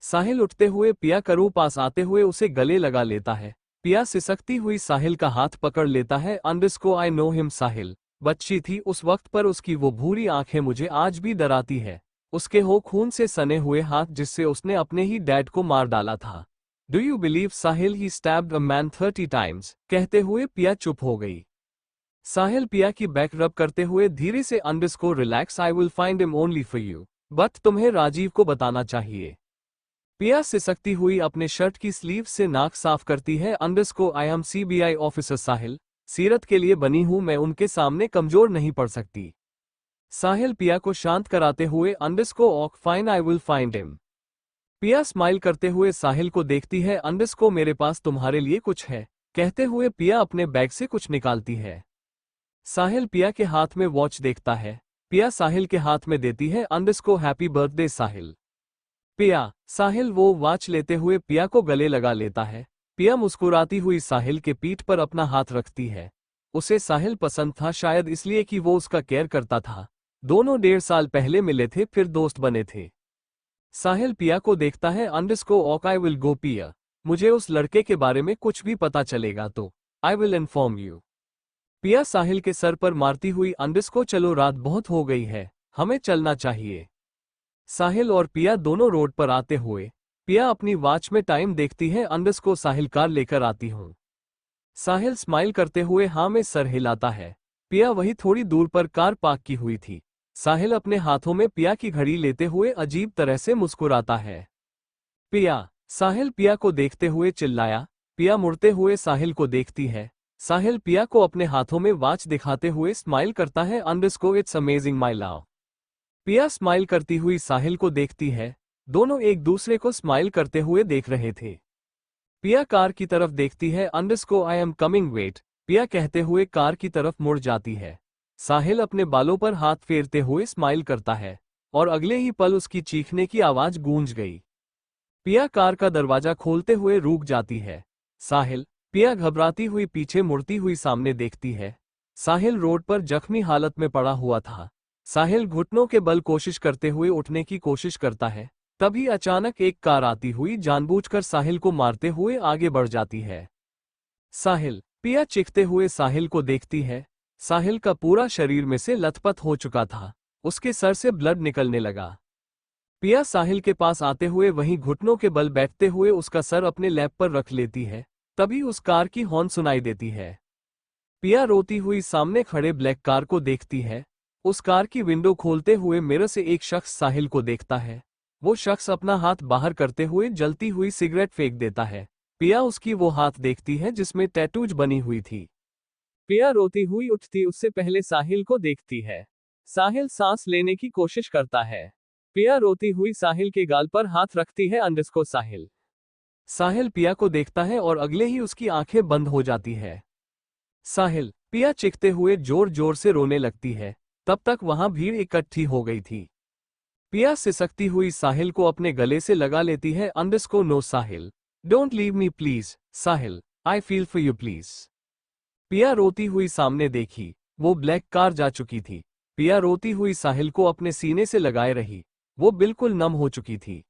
साहिल उठते हुए पिया करू पास आते हुए उसे गले लगा लेता है। पिया सिसकती हुई साहिल का हाथ पकड़ लेता है। अंडरस्कोर आई नो हिम साहिल, बच्ची थी उस वक्त पर उसकी वो भूरी आंखें मुझे आज भी डराती है। उसके हो खून से सने हुए हाथ जिससे उसने अपने ही डैड को मार डाला था। Do you believe Sahil he stabbed a man 30 times. कहते हुए पिया चुप हो गई। साहिल पिया की बैक रब करते हुए धीरे से underscore relax I will find him only for you, but तुम्हें राजीव को बताना चाहिए। पिया सिसकती हुई अपने शर्ट की स्लीव से नाक साफ करती है। Underscore I am CBI officer Sahil, Seerat के लिए बनी हूं मैं, उनके सामने कमजोर नहीं पड़ सकती। साहिल पिया को शांत कराते हुए अंडरस्कोर ऑक fine I will find him. पिया स्माइल करते हुए साहिल को देखती है। अंडरस्कोर मेरे पास तुम्हारे लिए कुछ है। कहते हुए पिया अपने बैग से कुछ निकालती है। साहिल पिया के हाथ में वॉच देखता है। पिया साहिल के हाथ में देती है। अंडरस्कोर हैप्पी बर्थडे साहिल। पिया साहिल वो वॉच लेते हुए पिया को गले लगा लेता है। पिया मुस्कुराती हुई साहिल के पीठ पर अपना हाथ रखती है। उसे साहिल पसंद था, शायद इसलिए कि वो उसका केयर करता था। दोनों 1.5 साल पहले मिले थे, फिर दोस्त बने थे। साहिल पिया को देखता है। अंडरस्कोर ऑक आई विल गो पिया, मुझे उस लड़के के बारे में कुछ भी पता चलेगा तो आई विल इन्फॉर्म यू। पिया साहिल के सर पर मारती हुई अंडरस्कोर चलो रात बहुत हो गई है, हमें चलना चाहिए। साहिल और पिया दोनों रोड पर आते हुए पिया अपनी वॉच में टाइम देखती है। अंडरस्कोर साहिल कार लेकर आती हूँ। साहिल स्माइल करते हुए हाँ में सर हिलाता है। पिया वही थोड़ी दूर पर कार पार्क की हुई थी। साहिल अपने हाथों में पिया की घड़ी लेते हुए अजीब तरह से मुस्कुराता है। पिया साहिल पिया को देखते हुए चिल्लाया। पिया मुड़ते हुए साहिल को देखती है। साहिल पिया को अपने हाथों में वॉच दिखाते हुए स्माइल करता है। Underscore it's amazing my love. पिया स्माइल करती हुई साहिल को देखती है। दोनों एक दूसरे को स्माइल करते हुए देख रहे थे। पिया कार की तरफ देखती है। Underscore I am coming wait, Piya कहते हुए कार की तरफ मुड़ जाती है। साहिल अपने बालों पर हाथ फेरते हुए स्माइल करता है और अगले ही पल उसकी चीखने की आवाज गूंज गई। पिया कार का दरवाजा खोलते हुए रुक जाती है। साहिल पिया घबराती हुई पीछे मुड़ती हुई सामने देखती है। साहिल रोड पर जख्मी हालत में पड़ा हुआ था। साहिल घुटनों के बल कोशिश करते हुए उठने की कोशिश करता है, तभी अचानक एक कार आती हुई जानबूझकर साहिल को मारते हुए आगे बढ़ जाती है। साहिल, पिया चीखते हुए साहिल को देखती है। साहिल का पूरा शरीर में से लथपथ हो चुका था, उसके सर से ब्लड निकलने लगा। पिया साहिल के पास आते हुए वहीं घुटनों के बल बैठते हुए उसका सर अपने लैप पर रख लेती है। तभी उस कार की हॉर्न सुनाई देती है। पिया रोती हुई सामने खड़े ब्लैक कार को देखती है। उस कार की विंडो खोलते हुए मिरर से एक शख्स साहिल को देखता है। वो शख्स अपना हाथ बाहर करते हुए जलती हुई सिगरेट फेंक देता है। पिया उसकी वो हाथ देखती है जिसमें टैटूज बनी हुई थी। पिया रोती हुई उठती उससे पहले साहिल को देखती है। साहिल सांस लेने की कोशिश करता है। पिया रोती हुई साहिल के गाल पर हाथ रखती है। साहिल साहिल पिया को देखता है और अगले ही उसकी आंखें बंद हो जाती है। साहिल, पिया चीखते हुए जोर जोर से रोने लगती है। तब तक वहां भीड़ इकट्ठी हो गई थी। पिया सिसकती हुई साहिल को अपने गले से लगा लेती है। No Sahil, don't leave me please, Sahil, I feel for you please. Piya रोती हुई सामने देखी, वो ब्लैक कार जा चुकी थी। पिया रोती हुई साहिल को अपने सीने से लगाए रही, वो बिल्कुल नम हो चुकी थी।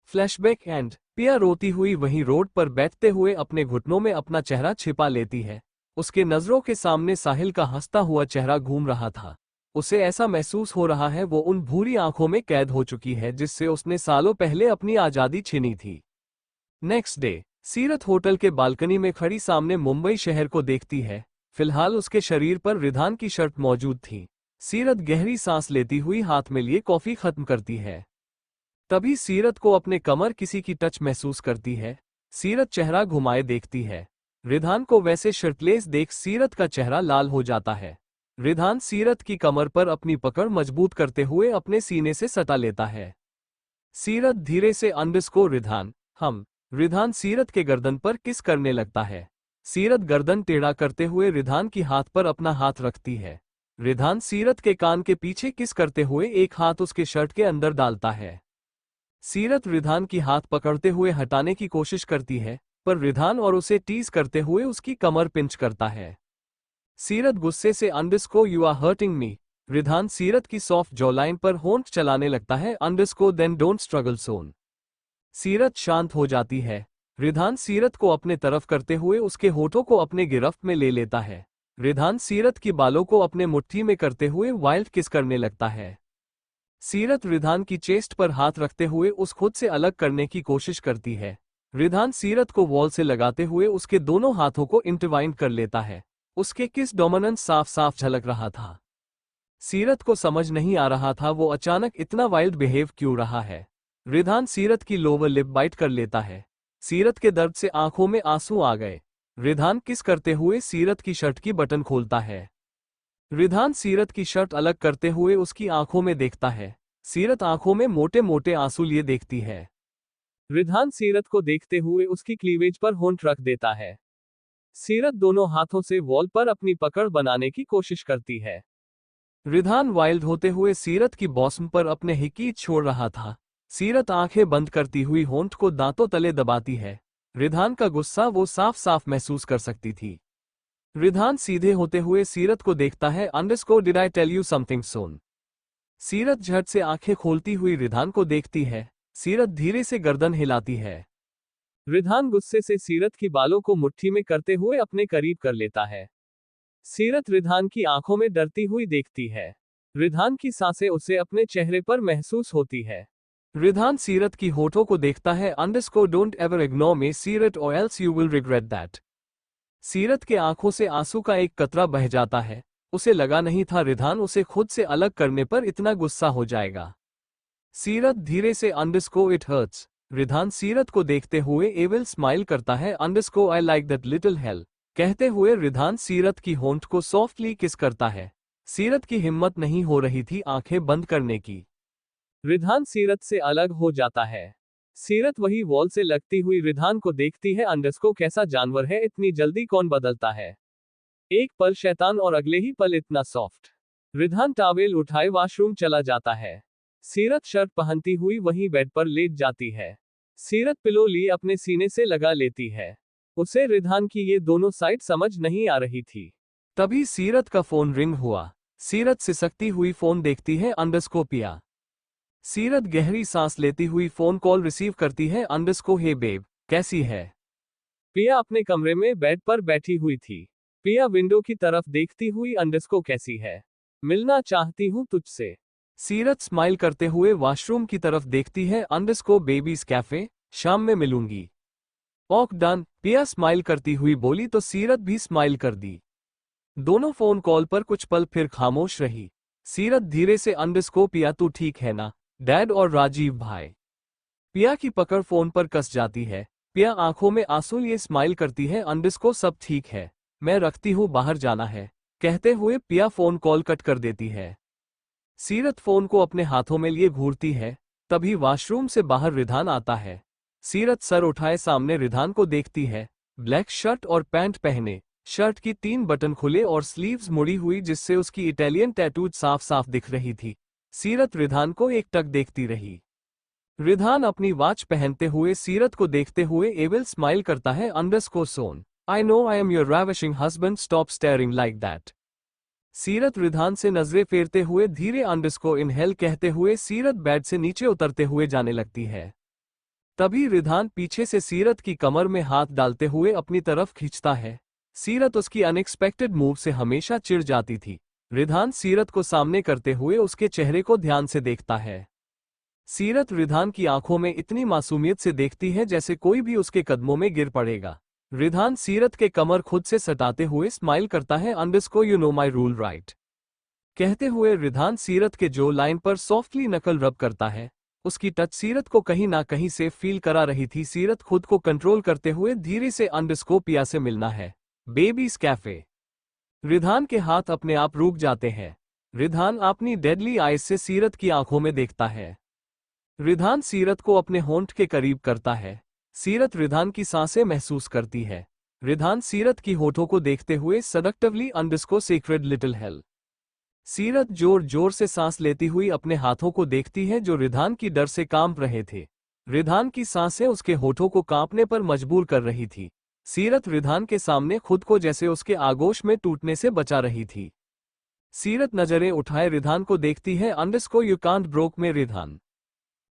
फ्लैशबैक एंड, पिया रोती हुई वहीं रोड पर बैठते हुए अपने घुटनों में अपना चेहरा छिपा लेती है। उसके नजरों के सामने साहिल का हंसता हुआ चेहरा घूम रहा था। उसे ऐसा महसूस हो रहा है वो उन भूरी आंखों में कैद हो चुकी है जिससे उसने सालों पहले अपनी आजादी छीनी थी। नेक्स्ट डे, सीरत होटल के बालकनी में खड़ी सामने मुंबई शहर को देखती है। फिलहाल उसके शरीर पर रिधान की शर्ट मौजूद थी। सीरत गहरी सांस लेती हुई हाथ में लिए कॉफी खत्म करती है। तभी सीरत को अपने कमर किसी की टच महसूस करती है। सीरत चेहरा घुमाए देखती है। रिधान को वैसे शर्टलेस देख सीरत का चेहरा लाल हो जाता है। रिधान सीरत की कमर पर अपनी पकड़ मजबूत करते हुए अपने सीने से सटा लेता है। सीरत धीरे से रिधान, हम। रिधान सीरत के गर्दन पर किस करने लगता है। सीरत गर्दन टेढ़ा करते हुए रिधान की हाथ पर अपना हाथ रखती है। रिधान सीरत के कान के पीछे किस करते हुए एक हाथ उसके शर्ट के अंदर डालता है। सीरत रिधान की हाथ पकड़ते हुए हटाने की कोशिश करती है, पर रिधान और उसे टीज करते हुए उसकी कमर पिंच करता है। सीरत गुस्से से you are hurting me. Ridhan Seerat की सॉफ्ट जॉलाइन पर होंठ चलाने लगता है। Then don't struggle sun. Seerat शांत हो जाती है। रिधान सीरत को अपने तरफ करते हुए उसके होठों को अपने गिरफ्त में ले लेता है। रिधान सीरत की बालों को अपने मुट्ठी में करते हुए वाइल्ड किस करने लगता है। सीरत रिधान की चेस्ट पर हाथ रखते हुए उस खुद से अलग करने की कोशिश करती है। रिधान सीरत को वॉल से लगाते हुए उसके दोनों हाथों को इंटरवाइन कर लेता है। उसके किस डोमिनेंस साफ साफ झलक रहा था। सीरत को समझ नहीं आ रहा था वो अचानक इतना वाइल्ड बिहेव क्यों रहा है। रिधान सीरत की लोअर लिप बाइट कर लेता है। सीरत के दर्द से आंखों में आंसू आ गए। रिधान किस करते हुए सीरत की शर्ट की बटन खोलता है। रिधान सीरत की शर्ट अलग करते हुए उसकी आंखों में देखता है। सीरत आंखों में मोटे मोटे आंसू लिए देखती है। रिधान सीरत को देखते हुए उसकी क्लीवेज पर होंठ रख देता है। सीरत दोनों हाथों से वॉल पर अपनी पकड़ बनाने की कोशिश करती है। रिधान वाइल्ड होते हुए सीरत की बॉसम पर अपने हिकीच छोड़ रहा था। सीरत आंखें बंद करती हुई होंठ को दांतों तले दबाती है। रिधान का गुस्सा वो साफ साफ महसूस कर सकती थी। रिधान सीधे होते हुए सीरत को देखता है। Did I tell you something son. Seerat झट से आंखें खोलती हुई रिधान को देखती है। सीरत धीरे से गर्दन हिलाती है। रिधान गुस्से से सीरत की बालों को मुट्ठी में करते हुए अपने करीब कर लेता है। सीरत रिधान की आंखों में डरती हुई देखती है। रिधान की सांसें उसे अपने चेहरे पर महसूस होती है। रिधान सीरत की होठों को देखता है। डोंट एवर इग्नोर मी सीरत और else you will regret that. सीरत के आंखों से आंसू का एक कतरा बह जाता है। उसे लगा नहीं था रिधान उसे खुद से अलग करने पर इतना गुस्सा हो जाएगा। सीरत धीरे से इट हर्ट्स। रिधान सीरत को देखते हुए एविल स्माइल करता है। I like that little hello. कहते हुए रिधान सीरत की होंठ को सॉफ्टली किस करता है। सीरत की हिम्मत नहीं हो रही थी आंखें बंद करने की। रिधान सीरत से अलग हो जाता है। सीरत वही वॉल से लगती हुई रिधान को देखती है। कैसा जानवर है, इतनी जल्दी कौन बदलता है। एक पल शैतान और अगले ही पल इतना सॉफ्ट। रिधान टॉवेल उठाए वॉशरूम चला जाता है। सीरत शर्ट पहनती हुई वहीं बेड पर लेट जाती है। सीरत पिलो लिए अपने सीने से लगा लेती है। उसे रिधान की ये दोनों साइड समझ नहीं आ रही थी। तभी सीरत का फोन रिंग हुआ। सीरत सिसकती हुई फोन देखती है अंडरस्को पिया। सीरत गहरी सांस लेती हुई फोन कॉल रिसीव करती है अंडरस्को हे बेब, कैसी है? पिया अपने कमरे में बेड पर बैठी हुई थी। पिया विंडो की तरफ देखती हुई अंडरस्को कैसी है? मिलना चाहती हूँ तुझसे। सीरत स्माइल करते हुए वॉशरूम की तरफ देखती है अंडरस्को बेबीज कैफे, शाम में मिलूंगी। ओक डन, पिया स्माइल करती हुई बोली तो सीरत भी स्माइल कर दी। दोनों फोन कॉल पर कुछ पल फिर खामोश रही। सीरत धीरे से अंडरस्को पिया तू ठीक है ना, डैड और राजीव भाई? पिया की पकड़ फोन पर कस जाती है। पिया आंखों में आंसू लिए स्माइल करती है अंडरस्को सब ठीक है, मैं रखती हूँ बाहर जाना है, कहते हुए पिया फोन कॉल कट कर देती है। सीरत फोन को अपने हाथों में लिए घूरती है। तभी वॉशरूम से बाहर रिधान आता है। सीरत सर उठाए सामने रिधान को देखती है। ब्लैक शर्ट और पैंट पहने, शर्ट की 3 बटन खुले और स्लीव्स मुड़ी हुई जिससे उसकी इटालियन टैटूज साफ साफ दिख रही थी। सीरत रिधान को एकटक देखती रही। रिधान अपनी वॉच पहनते हुए सीरत को देखते हुए एविल स्माइल करता है underscore sun, I know I am your ravishing husband, stop staring like that. Seerat Ridhan से नजरें फेरते हुए धीरे अंडरस्को इनहेल कहते हुए सीरत बेड से नीचे उतरते हुए जाने लगती है। तभी रिधान पीछे से सीरत की कमर में हाथ डालते हुए अपनी तरफ खींचता है। सीरत उसकी अनएक्सपेक्टेड मूव से हमेशा चिढ़ जाती थी। रिधान सीरत को सामने करते हुए उसके चेहरे को ध्यान से देखता है। सीरत रिधान की आंखों में इतनी मासूमियत से देखती है जैसे कोई भी उसके कदमों में गिर पड़ेगा। रिधान सीरत के कमर खुद से सटाते हुए स्माइल करता है underscore you know my rule right, कहते हुए रिधान सीरत के जो लाइन पर सॉफ्टली नकल रब करता है। उसकी टच सीरत को कहीं ना कहीं से फील करा रही थी। सीरत खुद को कंट्रोल करते हुए धीरे से अंडरस्को पिया से मिलना है, बेबीज कैफे। रिधान के हाथ अपने आप रुक जाते हैं। रिधान अपनी डेडली आइज से सीरत की आंखों में देखता है। रिधान सीरत को अपने होंठ के करीब करता है। सीरत रिधान की सांसें महसूस करती है। रिधान सीरत की होठों को देखते हुए सडक्टिवली अंडरस्को सीक्रेट लिटिल हेल। सीरत जोर जोर से सांस लेती हुई अपने हाथों को देखती है जो रिधान की डर से कांप रहे थे। रिधान की सांसें उसके होठों को कांपने पर मजबूर कर रही थी। सीरत रिधान के सामने खुद को जैसे उसके आगोश में टूटने से बचा रही थी। सीरत नजरें उठाए रिधान को देखती है अंडरस्को यू कांट ब्रोक में रिधान।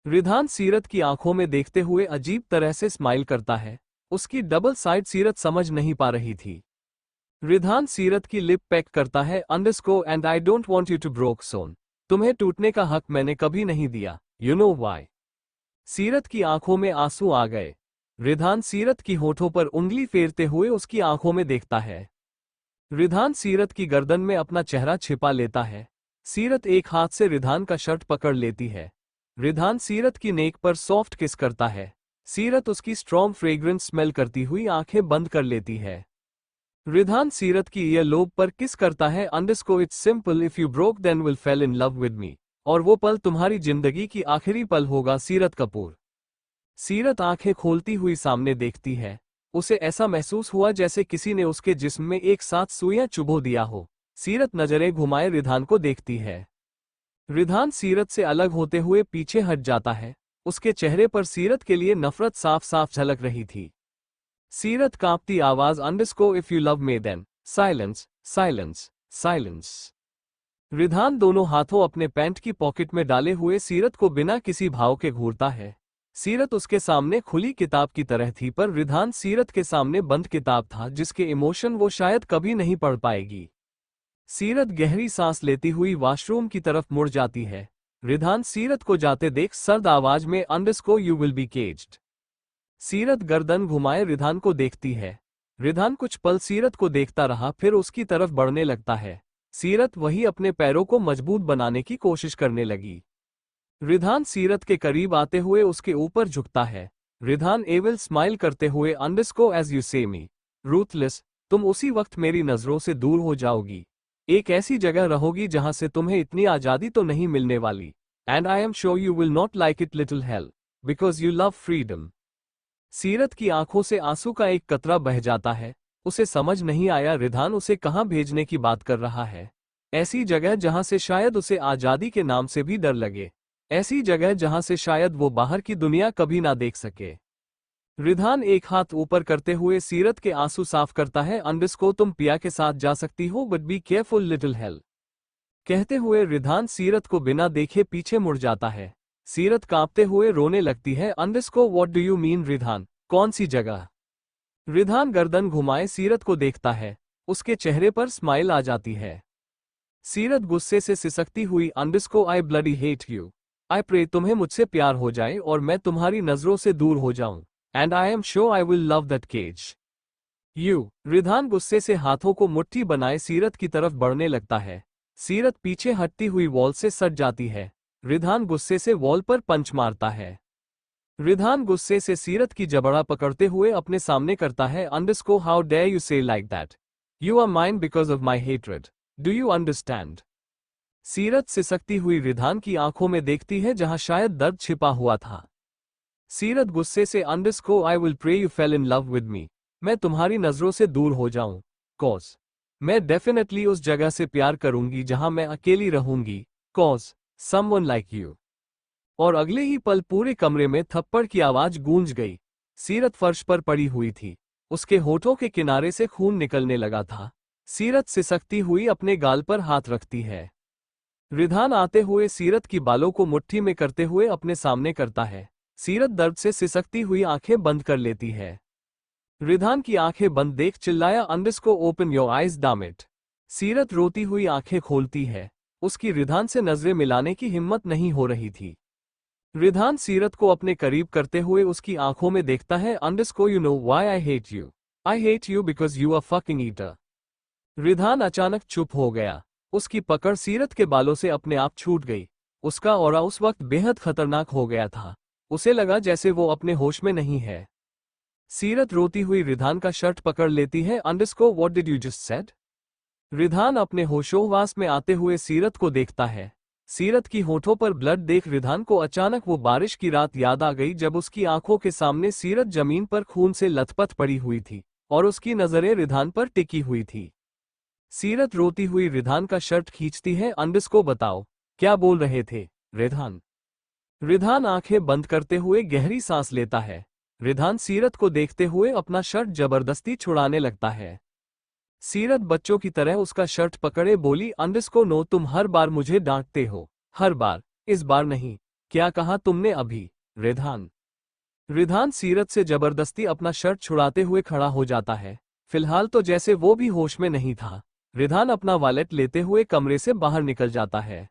रिधान सीरत की आंखों में देखते हुए अजीब तरह से स्माइल करता है। उसकी डबल साइड सीरत समझ नहीं पा रही थी। रिधान सीरत की लिप पैक करता है underscore and I don't want you to broke son, तुम्हें टूटने का हक मैंने कभी नहीं दिया, यू नो व्हाई। सीरत की आंखों में आंसू आ गए। रिधान सीरत की होठों पर उंगली फेरते हुए उसकी आंखों में देखता है। रिधान सीरत की गर्दन में अपना चेहरा छिपा लेता है। सीरत एक हाथ से रिधान का शर्ट पकड़ लेती है। रिधान सीरत की नेक पर सॉफ्ट किस करता है। सीरत उसकी स्ट्रॉन्ग फ्रेग्रेंस स्मेल करती हुई आंखें बंद कर लेती है। रिधान सीरत की ईयर लोब पर किस करता है underscore it's simple if you broke then will fell in love with me, और वो पल तुम्हारी जिंदगी की आखिरी पल होगा सीरत कपूर। सीरत आंखें खोलती हुई सामने देखती है। उसे ऐसा महसूस हुआ जैसे किसी ने उसके जिस्म में एक साथ सुइयां चुभो दिया हो। सीरत नजरें घुमाए रिधान को देखती है। रिधान सीरत से अलग होते हुए पीछे हट जाता है। उसके चेहरे पर सीरत के लिए नफरत साफ साफ झलक रही थी। सीरत कांपती आवाज underscore if you love me then silence silence silence. Ridhan दोनों हाथों अपने पैंट की पॉकेट में डाले हुए सीरत को बिना किसी भाव के घूरता है। सीरत उसके सामने खुली किताब की तरह थी पर रिधान सीरत के सामने बंद किताब था जिसके इमोशन वो शायद कभी नहीं पढ़ पाएगी। सीरत गहरी सांस लेती हुई वॉशरूम की तरफ मुड़ जाती है। रिधान सीरत को जाते देख सर्द आवाज में अंडरस्को यू विल बी केज्ड। सीरत गर्दन घुमाए रिधान को देखती है। रिधान कुछ पल सीरत को देखता रहा फिर उसकी तरफ बढ़ने लगता है। सीरत वही अपने पैरों को मजबूत बनाने की कोशिश करने लगी। रिधान सीरत के करीब आते हुए उसके ऊपर झुकता है। रिधान एविल स्माइल करते हुए अंडरस्को एज यू से मी रूथलेस, तुम उसी वक्त मेरी नजरों से दूर हो जाओगी। एक ऐसी जगह रहोगी जहां से तुम्हें इतनी आजादी तो नहीं मिलने वाली। And I am sure you will not like it little hello because you love freedom. सीरत की आंखों से आंसू का एक कतरा बह जाता है। उसे समझ नहीं आया रिधान उसे कहां भेजने की बात कर रहा है। ऐसी जगह जहां से शायद उसे आजादी के नाम से भी डर लगे। ऐसी जगह जहां से शायद वो बाहर की दुनिया कभी ना देख सके। रिधान एक हाथ ऊपर करते हुए सीरत के आंसू साफ करता है। अंडरस्को तुम पिया के साथ जा सकती हो but be careful little hello. कहते हुए रिधान सीरत को बिना देखे पीछे मुड़ जाता है। सीरत कांपते हुए रोने लगती है। अंडरस्को what do you mean Ridhan, कौन सी जगह? रिधान गर्दन घुमाए सीरत को देखता है। उसके चेहरे पर स्माइल आ जाती है। सीरत गुस्से से सिसकती हुई underscore I bloody hate you. I pray तुम्हें मुझसे प्यार हो जाए और मैं तुम्हारी नजरों से दूर हो जाऊं। And I am sure I will love that cage. You. Ridhan गुस्से से हाथों को मुट्ठी बनाए सीरत की तरफ बढ़ने लगता है। सीरत पीछे हटती हुई वॉल से सट जाती है। रिधान गुस्से से वॉल पर पंच मारता है। रिधान गुस्से से सीरत की जबड़ा पकड़ते हुए अपने सामने करता है। Underscore how dare you say like that. You are mine because of my hatred. Do you understand? Seerat सिसकती हुई रिधान की आंखों में देखती है जहां शायद दर्द छिपा हुआ था। सीरत गुस्से से underscore I will pray you fell in love with me. मैं तुम्हारी नजरों से दूर हो जाऊं। कॉज मैं डेफिनेटली उस जगह से प्यार करूंगी जहां मैं अकेली रहूंगी। Cause someone like you. और अगले ही पल पूरे कमरे में थप्पड़ की आवाज गूंज गई। सीरत फर्श पर पड़ी हुई थी। उसके होठों के किनारे से खून निकलने लगा था। सीरत सिसकती हुई अपने गाल पर हाथ रखती है। रिधान आते हुए सीरत की बालों को मुट्ठी में करते हुए अपने सामने करता है। सीरत दर्द से सिसकती हुई आंखें बंद कर लेती है। रिधान की आंखें बंद देख चिल्लाया अंडरस्को open your eyes damn it. सीरत रोती हुई आंखें खोलती है। उसकी रिधान से नजरें मिलाने की हिम्मत नहीं हो रही थी। रिधान सीरत को अपने करीब करते हुए उसकी आंखों में देखता है। Underscore you know why I hate you. I hate you because you are fucking eater. Ridhan अचानक चुप हो गया। उसकी पकड़ सीरत के बालों से अपने आप छूट गई। उसका ऑरा उस वक्त बेहद खतरनाक हो गया था। उसे लगा जैसे वो अपने होश में नहीं है। सीरत रोती हुई रिधान का शर्ट पकड़ लेती है। अंडरस्को what did you just said? Ridhan अपने होशोहवास में आते हुए सीरत को देखता है। सीरत की होठों पर ब्लड देख रिधान को अचानक वो बारिश की रात याद आ गई जब उसकी आंखों के सामने सीरत जमीन पर खून से लथपथ पड़ी हुई थी और उसकी नजरें रिधान पर टिकी हुई थी। सीरत रोती हुई रिधान का शर्ट खींचती है। अंडरस्को बताओ क्या बोल रहे थे रिधान? रिधान आंखें बंद करते हुए गहरी सांस लेता है। रिधान सीरत को देखते हुए अपना शर्ट जबरदस्ती छुड़ाने लगता है। सीरत बच्चों की तरह उसका शर्ट पकड़े बोली अंडरस्को नो तुम हर बार मुझे डांटते हो। हर बार, इस बार नहीं। क्या कहा तुमने अभी? रिधान। रिधान सीरत से जबरदस्ती अपना शर्ट छुड़ाते हुए खड़ा हो जाता है। फिलहाल तो जैसे वो भी होश में नहीं था। रिधान अपना वॉलेट लेते हुए कमरे से बाहर निकल जाता है।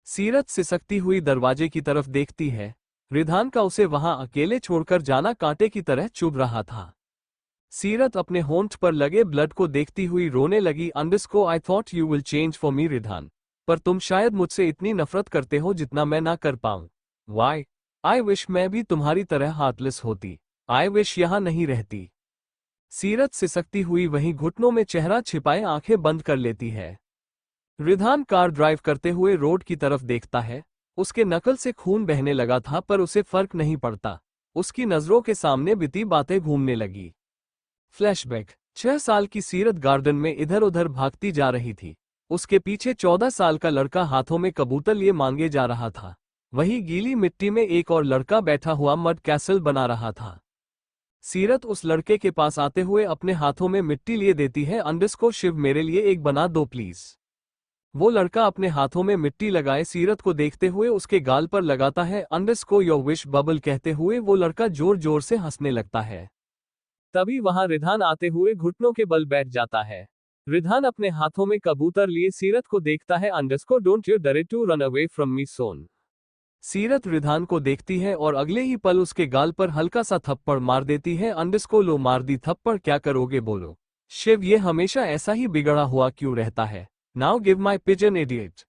सीरत सिसकती हुई दरवाजे की तरफ देखती है। रिधान का उसे वहां अकेले छोड़कर जाना कांटे की तरह चुभ रहा था। सीरत अपने होंठ पर लगे ब्लड को देखती हुई रोने लगी। अंडरस्को I thought you will change for me Ridhan. पर तुम शायद मुझसे इतनी नफरत करते हो जितना मैं ना कर पाऊं। वाई? आई विश मैं भी तुम्हारी तरह हार्टलेस होती। आई विश यहां नहीं रहती। सीरत सिसकती हुई वहीं घुटनों में चेहरा छिपाए आंखें बंद कर लेती है। रिधान कार ड्राइव करते हुए रोड की तरफ देखता है। उसके नकल से खून बहने लगा था पर उसे फर्क नहीं पड़ता। उसकी नजरों के सामने बीती बातें घूमने लगी। फ्लैशबैक। 6 साल की सीरत गार्डन में इधर उधर भागती जा रही थी। उसके पीछे 14 साल का लड़का हाथों में कबूतर लिए मांगे जा रहा था। वहीं गीली मिट्टी में एक और लड़का बैठा हुआ मड कैसल बना रहा था। सीरत उस लड़के के पास आते हुए अपने हाथों में मिट्टी लिए देती है। अंडरस्को शिव मेरे लिए एक बना दो प्लीज। वो लड़का अपने हाथों में मिट्टी लगाए सीरत को देखते हुए उसके गाल पर लगाता है। अंडरस्को योर विश बबल कहते हुए वो लड़का जोर जोर से हंसने लगता है। तभी वहां रिधान आते हुए घुटनों के बल बैठ जाता है। रिधान अपने हाथों में कबूतर लिए सीरत को देखता है। Underscore don't you dare to run away from me son. Seerat Ridhan को देखती है और अगले ही पल उसके गाल पर हल्का सा थप्पड़ मार देती है। अंडरस्को लो मार दी थप्पड़, क्या करोगे बोलो? शिव ये हमेशा ऐसा ही बिगड़ा हुआ क्यों रहता है? Now give my pigeon idiot.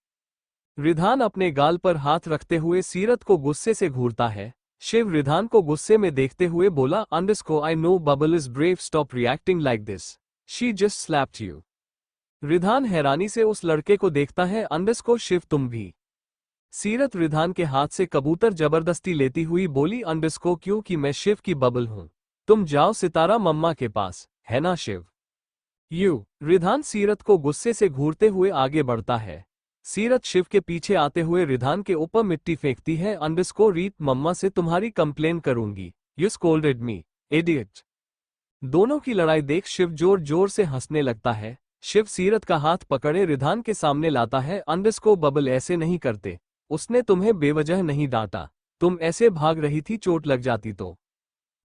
Ridhan अपने गाल पर हाथ रखते हुए सीरत को गुस्से से घूरता है। शिव रिधान को गुस्से में देखते हुए बोला underscore I no bubble is brave stop reacting like this. She just slapped you. Ridhan हैरानी से उस लड़के को देखता है। अंडरस्को शिव तुम भी? सीरत रिधान के हाथ से कबूतर जबरदस्ती लेती हुई बोली अंडरस्को क्योंकि मैं शिव की बबल हूं। तुम जाओ सितारा मम्मा के पास, है ना शिव? यू। रिधान सीरत को गुस्से से घूरते हुए आगे बढ़ता है। सीरत शिव के पीछे आते हुए रिधान के ऊपर मिट्टी फेंकती है। अंडरस्को रीत मम्मा से तुम्हारी कंप्लेन करूंगी। You scolded me. इडियट। दोनों की लड़ाई देख शिव जोर जोर से हंसने लगता है। शिव सीरत का हाथ पकड़े रिधान के सामने लाता है। अंडरस्को बबल ऐसे नहीं करते, उसने तुम्हें बेवजह नहीं डांटा, तुम ऐसे भाग रही थी चोट लग जाती तो।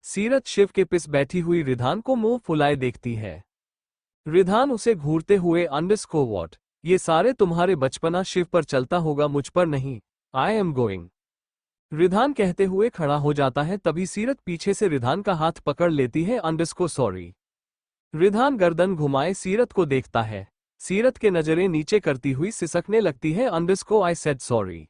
सीरत शिव के पिस बैठी हुई रिधान को मुंह फुलाए देखती है। रिधान उसे घूरते हुए अंडरस्को व्हाट, ये सारे तुम्हारे बचपना शिव पर चलता होगा, मुझ पर नहीं। I am going. रिधान कहते हुए खड़ा हो जाता है, तभी सीरत पीछे से रिधान का हाथ पकड़ लेती है। Underscore sorry. रिधान गर्दन घुमाए सीरत को देखता है। सीरत के नजरें नीचे करती हुई सिसकने लगती है। Underscore I said sorry.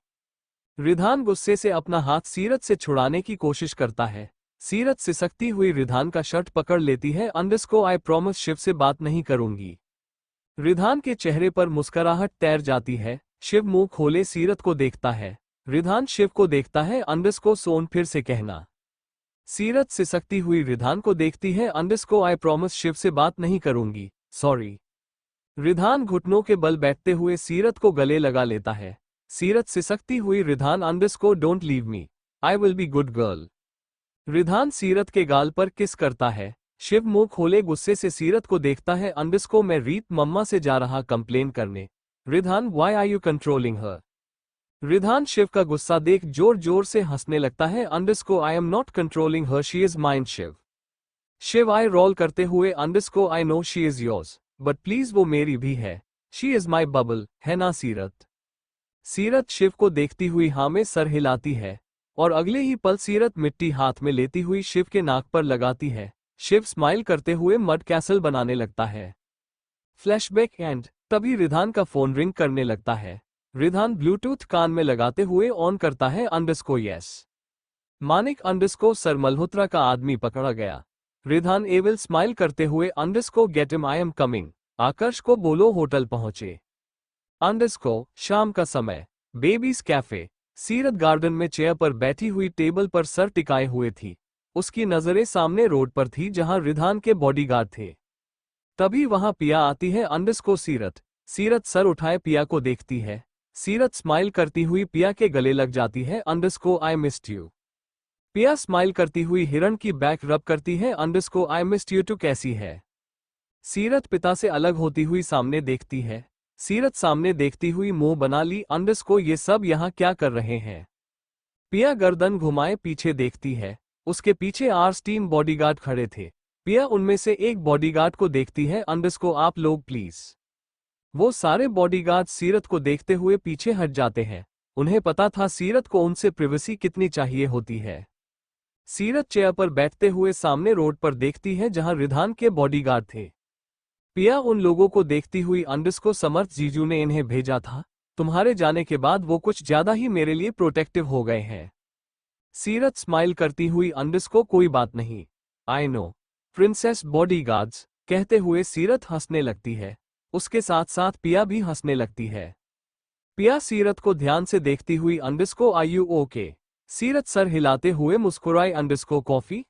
Ridhan गुस्से से अपना हाथ सीरत से छुड़ाने की कोशिश करता है। सीरत सिसकती हुई रिधान का शर्ट पकड़ लेती है। अंडरस्को आई प्रॉमिस शिव से बात नहीं करूंगी। रिधान के चेहरे पर मुस्कुराहट तैर जाती है। शिव मुंह खोले सीरत को देखता है। रिधान शिव को देखता है। अंडरस्को सोन फिर से कहना। सीरत सिसकती हुई रिधान को देखती है। अंडरस्को आई प्रॉमिस शिव से बात नहीं करूंगी, सॉरी। रिधान घुटनों के बल बैठते हुए सीरत को गले लगा लेता है। सीरत सिसकती हुई Ridhan अंडरस्को don't leave me, I will be good girl. Ridhan Seerat के गाल पर किस करता है। शिव मुंह खोले गुस्से से सीरत को देखता है। अंडरस्को मैं रीत मम्मा से जा रहा कंप्लेन करने। Ridhaan why are you controlling her. Ridhaan Shiv का गुस्सा देख जोर जोर से हंसने लगता है। Underscore I am not controlling her, she is mine Shiv. Shiv eye roll करते हुए underscore I know she is yours, but please वो मेरी भी है, शी इज माई बबल, है ना सीरत। सीरत शिव को देखती हुई हाँ में सर हिलाती है और अगले ही पल सीरत मिट्टी हाथ में लेती हुई शिव के नाक पर लगाती है। शिव स्माइल करते हुए मड कैसल बनाने लगता है। फ्लैशबैक एंड तभी रिधान का फोन रिंग करने लगता है। रिधान ब्लूटूथ कान में लगाते हुए ऑन करता है। Underscore yes. Manik underscore sir Malhotra का आदमी पकड़ा गया। रिधान एविल स्माइल करते हुए underscore get him, I am coming. Aakarsh को बोलो होटल पहुंचे। अंडरस्को शाम का समय, बेबीज कैफे। सीरत गार्डन में चेयर पर बैठी हुई टेबल पर सर टिकाए हुए थी। उसकी नजरें सामने रोड पर थी जहां रिधान के बॉडीगार्ड थे। तभी वहां पिया आती है। अंडरस्को सीरत। सीरत सर उठाए पिया को देखती है। सीरत स्माइल करती हुई पिया के गले लग जाती है। Underscore I missed you. Piya smile करती हुई हिरण की बैक रब करती है। Underscore I missed you too, कैसी है। सीरत पिता से अलग होती हुई सामने देखती है। सीरत सामने देखती हुई मुंह बना ली। अंडरस्को ये सब यहाँ क्या कर रहे हैं। पिया गर्दन घुमाए पीछे देखती है। उसके पीछे आर्स टीम बॉडीगार्ड खड़े थे। पिया उनमें से एक बॉडीगार्ड को देखती है। अंडरस्को आप लोग प्लीज। वो सारे बॉडीगार्ड सीरत को देखते हुए पीछे हट जाते हैं। उन्हें पता था सीरत को उनसे प्रिवेसी कितनी चाहिए होती है। सीरत चेयर पर बैठते हुए सामने रोड पर देखती है जहां रिधान के बॉडीगार्ड थे। पिया उन लोगों को देखती हुई अंडरस्को समर्थ जीजू ने इन्हें भेजा था, तुम्हारे जाने के बाद वो कुछ ज्यादा ही मेरे लिए प्रोटेक्टिव हो गए हैं। सीरत स्माइल करती हुई अंडरस्को कोई बात नहीं, आई नो प्रिंसेस बॉडीगार्ड्स, कहते हुए सीरत हंसने लगती है। उसके साथ साथ पिया भी हंसने लगती है। पिया सीरत को ध्यान से देखती हुई underscore are you okay. Seerat सर हिलाते हुए मुस्कुराई। Underscore coffee.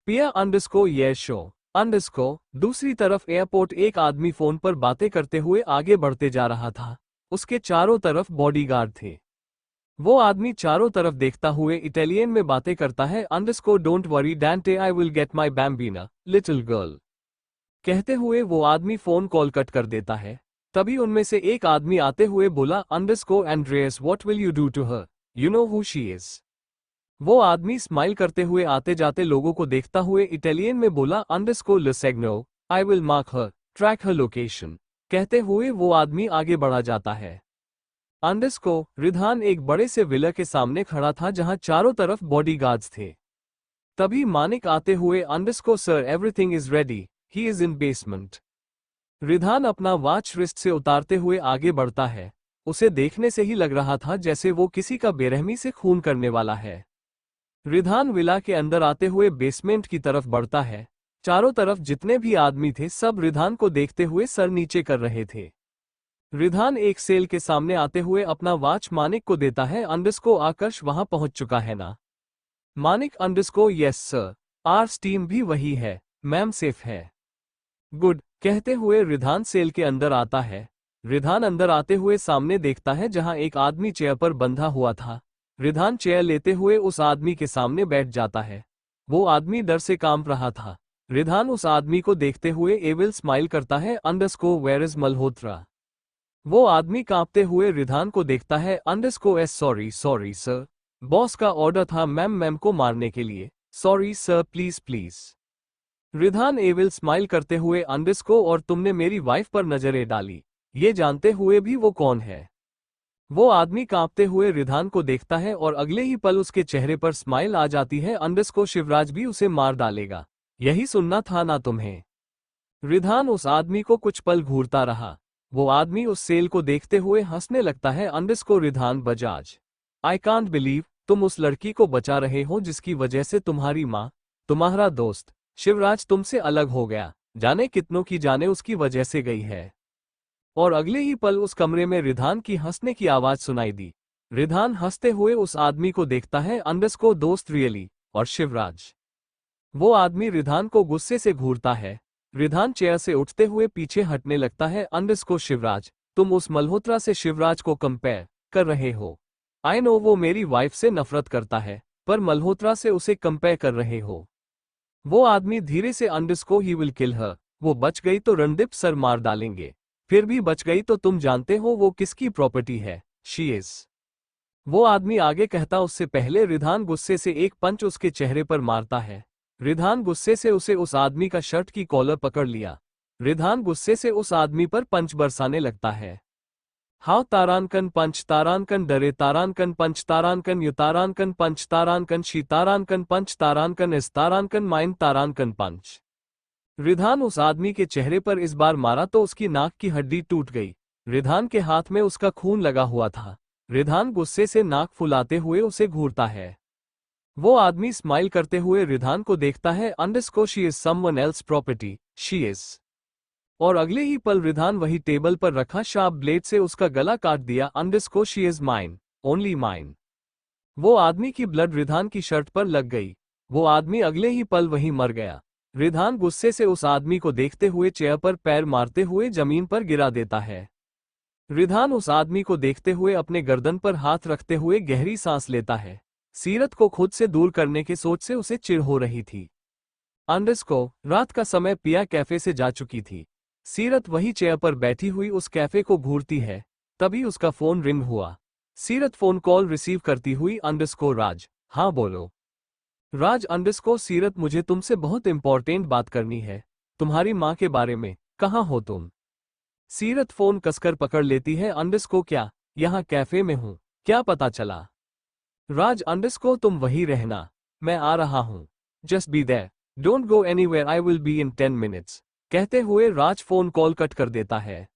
पिया अंडरस्को ये शो। अंडरस्को दूसरी तरफ एयरपोर्ट एक आदमी फोन पर बातें करते हुए आगे बढ़ते जा रहा था। उसके चारों तरफ बॉडीगार्ड थे। वो आदमी चारों तरफ देखता हुए इटालियन में बातें करता है। Underscore don't worry Dante, I will get my bambina little girl. कहते हुए वो आदमी फोन कॉल कट कर देता है। तभी उनमें से एक आदमी आते हुए बोला, underscore Andreas what will you do to her, you know who she is. वो आदमी स्माइल करते हुए आते जाते लोगों को देखता हुए इटालियन में बोला, अंडरस्को लसेग्नो, I will mark her, track her location. कहते हुए वो आदमी आगे बढ़ा जाता है। अंडरस्को रिधान एक बड़े से विला के सामने खड़ा था जहां चारों तरफ बॉडीगार्ड्स थे। तभी मानिक आते हुए, अंडरस्को sir everything is ready, he is in basement. Ridhan अपना वॉच रिस्ट से उतारते हुए आगे बढ़ता है। उसे देखने से ही लग रहा था जैसे वो किसी का बेरहमी से खून करने वाला है। रिधान विला के अंदर आते हुए बेसमेंट की तरफ बढ़ता है। चारों तरफ जितने भी आदमी थे सब रिधान को देखते हुए सर नीचे कर रहे थे। रिधान एक सेल के सामने आते हुए अपना वॉच मानिक को देता है। अंडरस्को आकर्ष वहां पहुंच चुका है ना। Manik underscore yes sir, ours team भी वही है, मैम सेफ है। गुड, कहते हुए रिधान सेल के अंदर आता है। रिधान अंदर आते हुए सामने देखता है जहां एक आदमी चेयर पर बंधा हुआ था। रिधान चेयर लेते हुए उस आदमी के सामने बैठ जाता है। वो आदमी डर से कांप रहा था। रिधान उस आदमी को देखते हुए एविल स्माइल करता है अंडरस्को वेयर इज मल्होत्रा। वो आदमी कांपते हुए रिधान को देखता है underscore yes sorry sorry sir, boss का ऑर्डर था मैम को मारने के लिए, sorry sir please please. Ridhan evil smile करते हुए अंडरस्को और तुमने मेरी वाइफ पर नजरें डाली, ये जानते हुए भी वो कौन है? वो आदमी कांपते हुए रिधान को देखता है और अगले ही पल उसके चेहरे पर स्माइल आ जाती है अंडरस्को शिवराज भी उसे मार डालेगा, यही सुनना था ना तुम्हें? रिधान उस आदमी को कुछ पल घूरता रहा। वो आदमी उस सेल को देखते हुए हंसने लगता है अंडरस्को Ridhan Bajaj, I can't believe तुम उस लड़की को बचा रहे हो जिसकी वजह से तुम्हारी माँ, तुम्हारा दोस्त शिवराज तुमसे अलग हो गया, जाने कितनों की जाने उसकी वजह से गई है। और अगले ही पल उस कमरे में रिधान की हंसने की आवाज सुनाई दी। रिधान हंसते हुए उस आदमी को देखता है अंडरस्को दोस्त रियली और शिवराज। वो आदमी रिधान को गुस्से से घूरता है। रिधान चेयर से उठते हुए पीछे हटने लगता है अंडरस्को शिवराज, तुम उस मल्होत्रा से शिवराज को कंपेयर कर रहे हो। आई नो वो मेरी वाइफ से नफरत करता है, पर मल्होत्रा से उसे कंपेयर कर रहे हो। वो आदमी धीरे से अंडरस्को ही विल किल हर, वो बच गई तो रणदीप सर मार डालेंगे, फिर भी बच गई तो तुम जानते हो वो किसकी प्रॉपर्टी है, शी इज। वो आदमी आगे कहता उससे पहले रिधान गुस्से से एक पंच उसके चेहरे पर मारता है। रिधान गुस्से से उसे उस आदमी का शर्ट की कॉलर पकड़ लिया। रिधान गुस्से से उस आदमी पर पंच बरसाने लगता है। हाउ तारानकन पंच तारानकन डरे तारानकन पंच तारानकन यु तारानकन पंच तारानकन शी तारानकन पंच तारानकन इस तारानकन माइन तारानकन पंच। रिधान उस आदमी के चेहरे पर इस बार मारा तो उसकी नाक की हड्डी टूट गई। रिधान के हाथ में उसका खून लगा हुआ था। रिधान गुस्से से नाक फुलाते हुए उसे घूरता है। वो आदमी स्माइल करते हुए रिधान को देखता है अंडरस्को she is someone else property, she is. और अगले ही पल रिधान वही टेबल पर रखा शार्प ब्लेड से उसका गला काट दिया अंडरस्को she is mine, only mine. वो आदमी की ब्लड रिधान की शर्ट पर लग गई। वो आदमी अगले ही पल वहीं मर गया। रिधान गुस्से से उस आदमी को देखते हुए चेयर पर पैर मारते हुए जमीन पर गिरा देता है। रिधान उस आदमी को देखते हुए अपने गर्दन पर हाथ रखते हुए गहरी सांस लेता है। सीरत को खुद से दूर करने के सोच से उसे चिढ़ हो रही थी। अंडरस्को रात का समय पिया कैफे से जा चुकी थी। सीरत वही चेयर पर बैठी हुई उस कैफे को घूरती है। तभी उसका फोन रिंग हुआ। सीरत फोन कॉल रिसीव करती हुई अंडरस्को राज, हाँ बोलो। राज अंडरस्को सीरत मुझे तुमसे बहुत इंपॉर्टेंट बात करनी है, तुम्हारी माँ के बारे में, कहाँ हो तुम? सीरत फोन कसकर पकड़ लेती है अंडरस्को क्या, यहाँ कैफे में हूँ, क्या पता चला? राज अंडरस्को तुम वही रहना, मैं आ रहा हूँ, just be there, don't go anywhere I will be in 10 minutes, कहते हुए राज फोन कॉल कट कर देता है।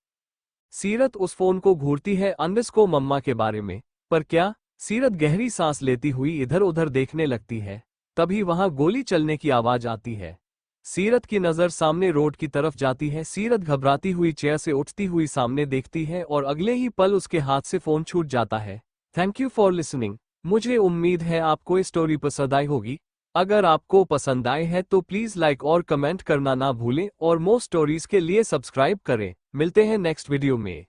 सीरत उस फोन को घूरती है अंडरस्को मम्मा के बारे में, पर क्या? सीरत गहरी सांस लेती हुई इधर उधर देखने लगती है। तभी वहां गोली चलने की आवाज आती है। सीरत की नजर सामने रोड की तरफ जाती है। सीरत घबराती हुई चेयर से उठती हुई सामने देखती है और अगले ही पल उसके हाथ से फोन छूट जाता है। Thank you for listening. मुझे उम्मीद है आपको ये स्टोरी पसंद आई होगी। अगर आपको पसंद आए है तो प्लीज लाइक और कमेंट करना ना भूलें और मोर स्टोरीज के लिए सब्सक्राइब करें। मिलते हैं नेक्स्ट वीडियो में।